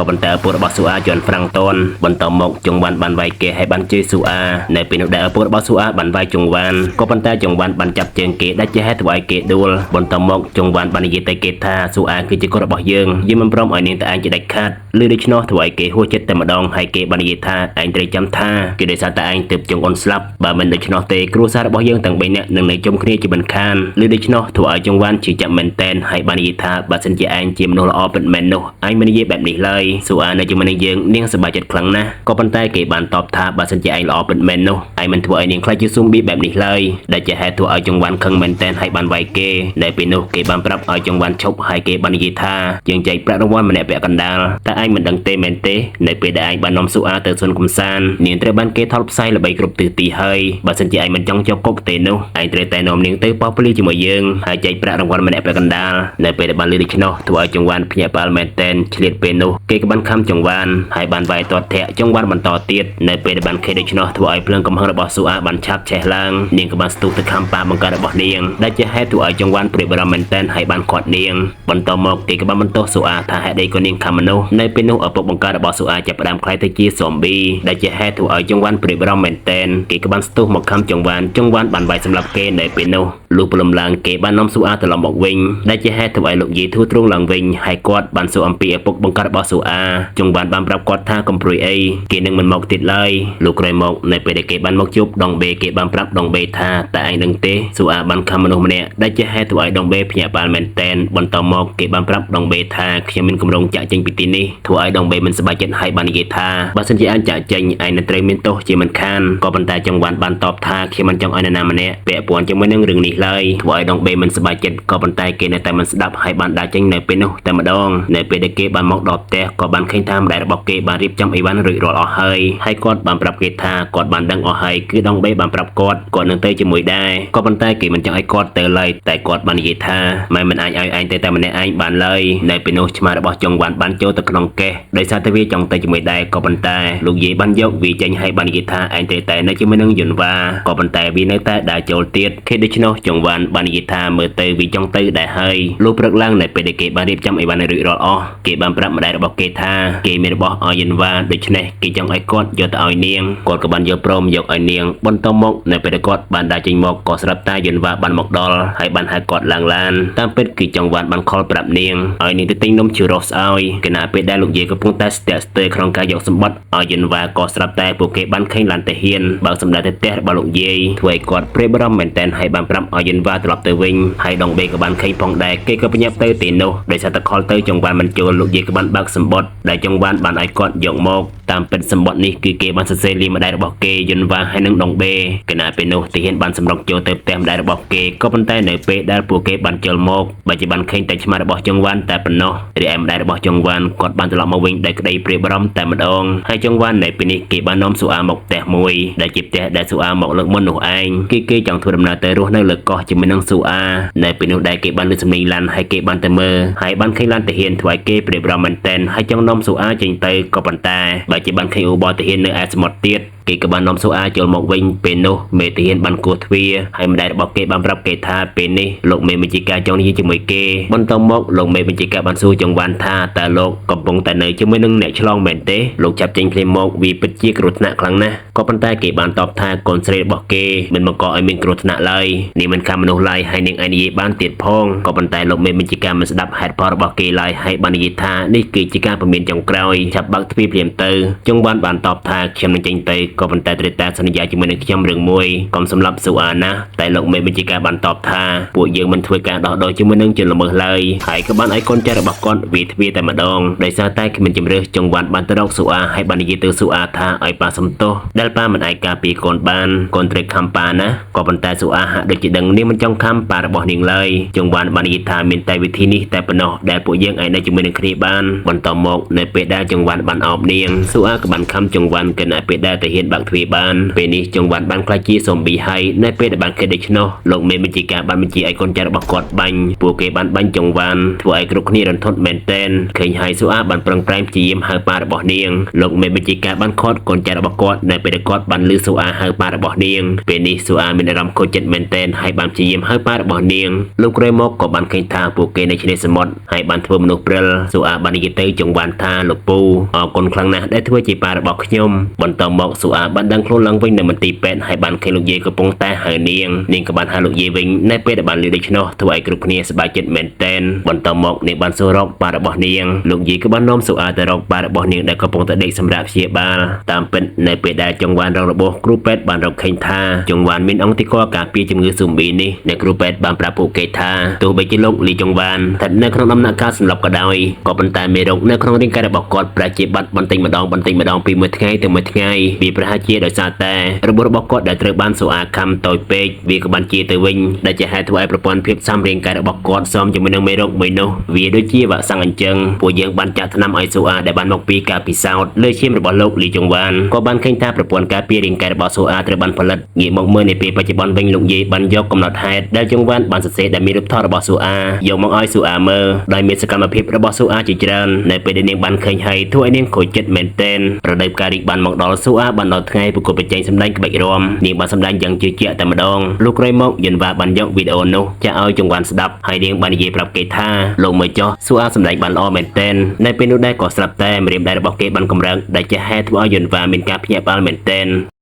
៏ប៉ុន្តែឪពុករបស់ស៊ូអាជន់ហ្វ្រាំងតនបន្តមកចង្វាន់បានវាយគេហើយបានជេរស៊ូអានៅពេលនោះដែលឪពុករបស់ស៊ូអាបានវាយចង្វាន់ក៏ប៉ុន្តែចង្វាន់បានចាប់ជើងគេដែលជាហេតុធ្វើឲ្យគេដួលបន្តមកចង្វាន់បាននិយាយទៅគេថាស៊ូអាគឺជាកូនរបស់យើងមិនព្រមឲ្យនាងទៅឯងជាដាច់ខាតឮដូច្នោះធ្វើឲ្យគេហួសចិត្តតែម្ដងហើយគេបាននិយាយថាឯងត្រូវចាំថាគេដោយសារតែឯងទើបចង្អុនស្លាប់បើមិនដូច្នោះទេគ្រួសាររបស់យើងទាំង3នាក់នឹងនៅជុំគ្នាជាមិនខានឮដូច្នោះធ្វើឲ្យចង្វាន់ជឿជាក់មែនទែនហើយបាននិយាយថាបើសិនជាឯងជាមនុស្សល្អពិតមែននោះឯងមិននិយាយបែបនេះឡើយស៊ូអានៅជាមួយនឹងយើងនាងសប្បាយចិត្តខ្លាំងណាស់ក៏ប៉ុន្តែគេបានតបថាបើសិនជាឯងល្អពិតមែននោះឯងមិនធ្វើឲ្យនាងខ្លាចជាស៊ូប៊ីបែបនេះឡើយដែលជាហេតុធ្វើឲ្យចង្វាន់ខឹងមែនទែនហើយបានវាយគេនៅពេលនោះគេបានប្រាប់ឲ្យចង្វាន់ឈប់ហើយគេបាននិយាយថាយើងចែកប្រាក់រង្វាន់ម្នាក់ពាក់កណ្ដាលតែឯងមិនដឹងទេមែនទេនៅពេលដែលឯងបាននាំស៊ូអាទៅសួនកំសាន្តនាងត្រូវបានគេថតផ្សាយល្បីគ្រប់ទិសទីហើយបើសិនជាឯងមិនចង់ជាប់គុកទេនោះឯងត្រូវតែនាំនាងទៅប៉ោះពលីជាមួយយើងហើយចែកប្រាក់រង្វាន់ម្នាក់ពាក់កណ្ដាលនៅពេលដែលបានលើដូច្នោះធ្វើឲ្យចង្វាន់ភ្ញាក់ផ្អើលមែនទែនឆ្លៀតពេលនោះគេក៏បានខំចង្វាន់ហើយបានវាយទាត់ធាក់ចង្វាន់បន្តទៀតនៅពេលដែលបានឃើញដូច្នោះធ្វើឲ្យភ្លើងកំហឹងរបស់ស៊ូអាបានឆាប់ឆេះឡើងនាងក៏បានស្ទុះទៅខំប៉ាបង្កើតរបស់នាងដែលជាហេតុធ្វើឲ្យចង្វាន់ព្រួយបារម្ភមែនទែនហើយបានខាត់នាងបន្តមកគេក៏បានបន្ទោសស៊ូអាថាហេតុអីក៏នាងខំមនុស្សនៅពេលនោះឪពុកបង្កើតរបស់ស៊ូអាចាប់ផ្ដើមខ្លាយទៅជា zombie ដែលជាហេតុធ្វើឲ្យចង្វាន់ព្រួយបារម្ភមែនទែនគេក៏បានស្ទុះមកខំចង្វាន់បានវាយសម្លាប់គេនៅពេលនោះលុះព្រលឹមឡើងគេបាននាំស៊ូអាត្រឡប់មកវិញដែលជាហេតុធ្វើឲ្យលោកយាយធូរទ្រង់ឡើងវិញហើយគាត់បានសួរអំពីឪពុកបង្កើតរបស់ស៊ូអាចង្វាន់បានប្រាប់គាត់ថាកំព្រួយអីគេនឹងមិនមកទៀតឡើយលោកក្រោយមកនៅពេលដែលគេបានមកជួបដងបេគេបានប្រាប់ដងបេថាតែឯងដឹងទេស៊ូអាបានខំមនុស្សម្នាក់ដែលជាហេតុធ្វើឲ្យដងបេភ្ញាក់ផ្អើលមែនទែនបន្តមកគេបានប្រាប់ដងបេថាខ្ញុំមានគម្រោងចាក់ចេញពីទីនេះធ្វើឲ្យដងបេមិនសប្បាយចិត្តហើយបាននិយាយថាបើសិនជាអាចចាក់ចេញឯងនឹងត្រូវមានទោសជាមិនខានក៏ប៉ុន្តែចង្វាន់បានតប បថាខ្ញុំមិនចង់ឲ្យនរណាម្នាក់ពាក់ព័ន្ធជាមួយនឹងរឿងនេះឡើយធ្វើឲ្យដងបេមិនសប្បាយចិត្តក៏ប៉ុន្តែគេនៅតែមិនស្ដាប់ហើយបានដាក់ចេញនៅពេលនោះតែម្ដងនៅពេលដែលគេបានមកដល់ផ្ទះក៏បានឃើញថាម្ដាយរបស់គេបានរៀបចំអីវ៉ាន់រួចរាល់អស់ហើយគាត់បានប្រាប់គេថាគាត់បានដឹងអស់ហើយគឺដងបេបានប្រាប់គាត់នឹងទៅជាមួយដែរក៏ប៉ុន្តែគេមិនចង់ឲ្យគាត់ទៅឡើយតែគាត់បាននិយាយថាម៉ែមិនអាចឲ្យឯងទៅតែម្នាក់ឯងបានឡើយនៅពេលនោះឆ្មារបស់ចុងវ៉ាន់បានចូលទៅក្នុងកេះដោយសារតែវាចង់ទៅជាមួយដែរក៏ប៉ុន្តែលោកយាយបានយកវាចេញហើយបាននិយាយថាឯងត្រូវតែនៅជាមួយនឹងយន្តវ៉ាក៏ប៉ុន្តែវានៅតែដើរចូលទៀតគេដូច្នោះចុងវ៉ាន់បាននិយាយថាមើលទៅវាចង់ទៅដែរហើយលុះព្រឹកឡើងនៅពេលដែលគេបានរៀបចំអីវ៉ាន់រួចរាល់អស់គេបានប្រាប់ម្ដាយរបស់គេថាគេមានរបស់ឲ្យយន្តវ៉ាដូច្នេះគេចង់ឲ្យគាត់យកទៅឲ្យនាងគាត់ក៏បានយកព្រមយកឲ្យនាងបន្តមកនៅពេលគាត់បានដើរចេញមកក៏ស្រាប់តែយន្តវ៉ាបានមកដល់ហើយបានហៅគាត់ឡើងឡានតាមពិតគឺចុងវ៉ាន់បានខលប្រាប់នាងឲ្យនាងទៅទិញនំជូរ៉ូសឲ្យគណៈពេលដែលលោកយាយកំពុងតែស្ទាក់ស្ទើរក្នុងការយកសម្បត្តិឲ្យយន្តវ៉ាក៏ស្រាប់តែពួកគេបានឃើញឡានតាហ៊ានបើកសម្ដៅទៅផ្ទះរបស់លោកយាយធ្វើឲ្យគាត់ព្រាយបារម្ភមែនទែនហើយបានប្រាប់ឲ្យយន្តវ៉ាត្រឡប់ទៅវិញហើយដងបេក៏បានឃើញផងដែរគេក៏បញ្ញាប់ទៅទីនោះដោយសារតែខលទៅចុងវ៉ាន់មិនចូលលោកយាយក៏បានបើកសម្បត្តិដែលចុងវ៉ាន់បានឲ្យគាត់យកមកតាមពិតសម្បត្តិនេះគឺគេបានសរសេរលាម្ដាយរបស់គេយន្តវ៉ាហើយនឹងដងបេគណៈពេលនោះតាហ៊ានបានសម្រុកចូលទៅផ្ទះម្ដាយរបស់គេក៏ប៉ុន្តែនៅពេលដែលពួកគេបានចូលមកបើជាបានឃើញតែឆ្មារបស់ចុងវ៉ាន់តែប៉ុណ្ណោះរីឯម្ដាយរបស់ចុងវ៉ាន់គាត់បានត្រឡប់មកវិញដោយក្តីព្រាយបារម្ភតែម្ដងហើយចុងវ៉ាន់នៅពេលនេះគេបាននាំស៊ូអាមកផ្ទះមួយដែលជាផ្ទះដែលស៊ូអាមកលើកមុននោះឯងគេចង់ធ្វើដំណើរទៅរស់នៅលើកោះជាមួយនឹងស៊ូអានៅពេលនោះដែលគេបានលើសំឡេងឡានហើយគេបានទៅមើលហើយបានឃើញឡានតាហ៊ានធ្វើឲ្យគេព្រាយបារម្ភមែនទែនហើយចង់នាំស៊ូអាចេញទៅក៏ប៉ុន្តែបើជាបានឃើញឧបរតាហ៊ាននៅឯសមុទ្រទៀតគេក៏បាននាំស៊ូអាចូលមកវិញពេលនោះមេតាហ៊ានបានគោះទ្វារហើយម្ដាយរបស់គេបានប្រាប់គេថាពេលនេះលោកមេបញ្ជាការចង់និយាយជាមួយគេបន្តមកលោកមេបញ្ជាការបានសួរចុងវ៉ាន់ថាតើលោកកំពុងតែនៅជាមួយនឹងអ្នកឆ្លងមែនទេលោកចាប់ចេញភ្លាមមកវាពិតជាគ្រោះថ្នាក់ខ្លាំងណាស់ក៏ប៉ុន្តែគេបានតបថាកូនស្រីរបស់គេមិនបង្កឲ្យមានគ្រោះថ្នាក់ឡើយនេះមិនខាំមនុស្សឡើយហើយនាងឯនិយាយបានទៀតផងក៏ប៉ុន្តែលោកមេបញ្ជាការមិនស្ដាប់ហេតុផលរបស់គេឡើយហើយបាននិយាយថានេះគឺជាការពមៀនចុងក្រោយចាប់បើកទ្វារភ្លាមទៅចុងវ៉ាន់បានតបថាខ្ញុំនឹងចេញទៅក៏ប៉ុន្តែត្រូវតែសន្យាជាមួយនឹងខ្ញុំរឿងមួយកុំសម្លាប់ស៊ូអាណាតែលោកមេបញ្ជាការបានតបថាពួកយើងមិនធ្វើការដោះដូរជាមួយនឹងជនល្មើសឡើយហើយក៏បានឲ្យកូនចៅរបស់គាត់វាទ្វារតែម្ដងដោយសារតែគ្មានជំរឿសចុងវ៉ាន់បានទៅរកស៊ូអាហើយបាននិយាយទៅស៊ូអាថាឲ្យប៉ាសំទោសដែលប៉ាមិនអាចការពារកូនបានកូនត្រូវខំប៉ាណាក៏ប៉ុន្តែស៊ូអាហាក់ដូចជាដឹងនាងមិនចង់ខំប៉ារបស់នាងឡើយចុងវ៉ាន់បាននិយាយថាមានតែវិធីនេះតែប៉ុណ្ណោះដែលពួកយើងអាចនៅជាមួយនឹងគ្នាបានបន្តមកនៅពេលដែលចុងវ៉ាន់បានអោបនាងស៊ូអាក៏បានខំចុងវ៉ាន់គណៈពេលដែលតាហ៊ានបើកទ្វារបានពេលនេះចុងវ៉ាន់បានខ្លាចជាស៊ុំប៊ីហើយនៅពេលដែលបានឃើញដូច្នោះលោកមេបញ្ជាការបានបញ្ជាឲ្យកូនចៅរបស់គាត់បាញ់ពួកគេបានបាញ់ចុងវ៉ាន់ធ្វើឲ្យគ្រប់គ្នារន្ធត់មែនទែនឃើញហើយស៊ូអាបានប្រឹងប្រែងព្យាយាមហៅប៉ារបស់នាងលោកមេបញ្ជាការបានខាត់កូនចៅរបស់គាត់នៅពេលដែលគាត់បានឮស៊ូអាហៅប៉ារបស់នាងពេលនេះស៊ូអាមានអារម្មណ៍ខូចចិត្តមែនទែនហើយបានព្យាយាមហៅប៉ារបស់នាងលោកក្រោយមកក៏បានឃើញថាពួកគេនៅឆ្នេរសមុទ្រហើយបានធ្វើមនុស្សព្រិលស៊ូអាបាននិយាយទៅចុងវ៉ាន់ថាលោកពូអរគុណខ្លាំងណាស់ដែលធ្វើជាប៉ារបស់ខ្ញុំបន្តមកស៊ូអាបានដឹងខ្លួនឡើងវិញនៅមន្ទីរពេទ្យហើយបានឃើញលោកយាយកំពុងតែហៅនាងក៏បានហៅលោកយាយវិញនៅពេលដែលបានឮដូច្នោះធ្វើឲ្យគ្រប់គ្នាសប្បាយចិត្តមែនទែនបន្តមកនាងបានសួររកប៉ារបស់នាងលោកយាយក៏បាននាំស៊ូអាទៅរកប៉ារបស់នាងដែលកំពុងតែដេកសម្រាប់ព្យាបាលតាមពិតនៅពេលដែលចុងវ៉ាន់រករបស់គ្រូពេទ្យបានរកឃើញថាចុងវ៉ាន់មានអង្គតិកការពារជំងឺស៊ូប៊ីនេះអ្នកគ្រូពេទ្យបានប្រាប់ពួកគេថាទោះបីជាលោកលីចុងវ៉ាន់ស្ថិតនៅក្នុងដំណាក់កាលសម្លាប់ក៏ដោយក៏ប៉ុន្តែមេរោគនៅក្នុងរាងកាយរបស់គាត់ប្រែជាបាត់បន្តិចម្ដងពីមួយថ្ងៃទៅមួយថ្ងៃវាប្រហែលជាដោយសារតែរបួសរបស់គាត់ដែលត្រូវបានស៊ូអាខំតូចពេកវាក៏បានជាទៅវិញដែលជាហេតុធ្វើឲ្យប្រព័ន្ធភាពស៊ាំរាងកាយរបស់គាត់ស៊ាំជាមួយនឹងមេរោគមួយនោះវាដូចជាវ៉ាក់សាំងអញ្ចឹងពួកយើងបានចាក់ថ្នាំឲ្យស៊ូអាដែលបានមកពីការពិសោធន៍លើឈាមរបស់លោកលីចុងវ៉ាន់ក៏បានឃើញថាប្រព័ន្ធការពាររាងកាយរបស់ស៊ូអាត្រូវបានផលិតងាកមកមើលនៅពេលបច្ចុប្បន្នវិញលោកយាយបានយកកំណត់ហេតុដែលចុងវ៉ាន់បានសរសេរដែលមានរូបថតរបស់ស៊ូអាយកមកឲ្យស៊ូអាមើលដោយមានសកម្មភាពរបស់ស៊ូអាជាច្រើននៅពេលដែលនាងបានឃើញហើយធ្វើឲ្យនាងខូចចិត្តមែនទែនរដូវកាលរីកបានមកដល់ស៊ូអាបានដល់ថ្ងៃប្រកួតប្រជែងសម្ដែងក្បាច់រាំនាងបានសម្ដែងយ៉ាងជឿជាក់តែម្ដងលោកក្រោយមកយន្តវ៉ាបានយកវីដេអូនោះចាក់ឲ្យចុងវ៉ាន់ស្ដាប់ហើយនាងបាននិយាយប្រាប់គេថាលោកមើលចុះស៊ូអាសម្ដែងបានល្អមែនទែននៅពេលនោះដែរក៏ស្រាប់តែម្រាមដៃរបស់គេបានកម្រើកដែលជាហេតុធ្វើឲ្យយន្តវ៉ាមានការភ្ញាក់ផ្អើលមែនទែន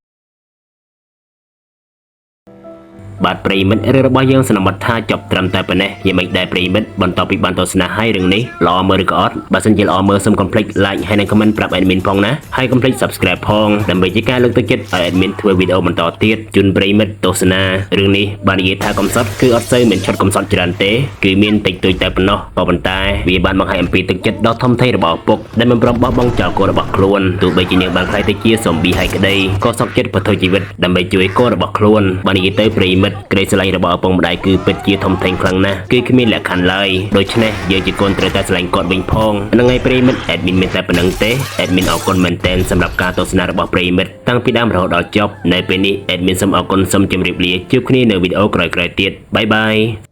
បាទប្រិមិត្តរឿងរបស់យើងសន្មតថាចប់ត្រឹមតែប៉ុណ្ណេះយ៉ាងម៉េចដែរប្រិមិត្តបន្តពីបានទស្សនាឲ្យរឿងនេះល្អមើលឬក៏អត់បើសិនជាល្អមើលសូមកុំភ្លេច like ហើយនិង comment ប្រាប់ admin ផងណាហើយកុំភ្លេច subscribe ផងដើម្បីជាការលើកទឹកចិត្តឲ្យ admin ធ្វើវីដេអូបន្តទៀតជូនប្រិមិត្តទស្សនារឿងនេះបាននិយាយថាកំសត់គឺអត់សូវមានឆុតកំសត់ច្រើនទេគឺមានតិចតួចតែប៉ុណ្ណោះក៏ប៉ុន្តែវាបានបង្ហាញអំពីទឹកចិត្តដ៏ធំធេងរបស់ឪពុកដែលមិនព្រមបោះបង់ចោលកូនរបស់ខ្លួនទោះបីជានាងបានខ្លាយទៅជា zombie ហើយក្តីក៏សុខចិត្តបន្ថយជីវិតដើម្បីជួយកូនរបស់ខ្លួនបាននិយាយទៅប្រិមិត្តក្តីស្រឡាញ់របស់ឪពុកម្ដាយគឺពិតជាធំធេងខ្លាំងណាស់គឺគ្មានលក្ខខណ្ឌឡើយដូច្នេះយើងជាកូនត្រូវតែស្រឡាញ់គាត់វិញផងហ្នឹងហើយប្រិមិត្ត admin មានតែប៉ុណ្្នឹងទេ admin អរគុណមែនទែនសម្រាប់ការទស្សនារបស់ប្រិមិត្តតាំងពីដើមរហូតដល់ចប់នៅពេលនេះ admin សូមអរគុណសូមជម្រាបលាជួបគ្នានៅវីដេអូក្រោយៗទៀតបាយបាយ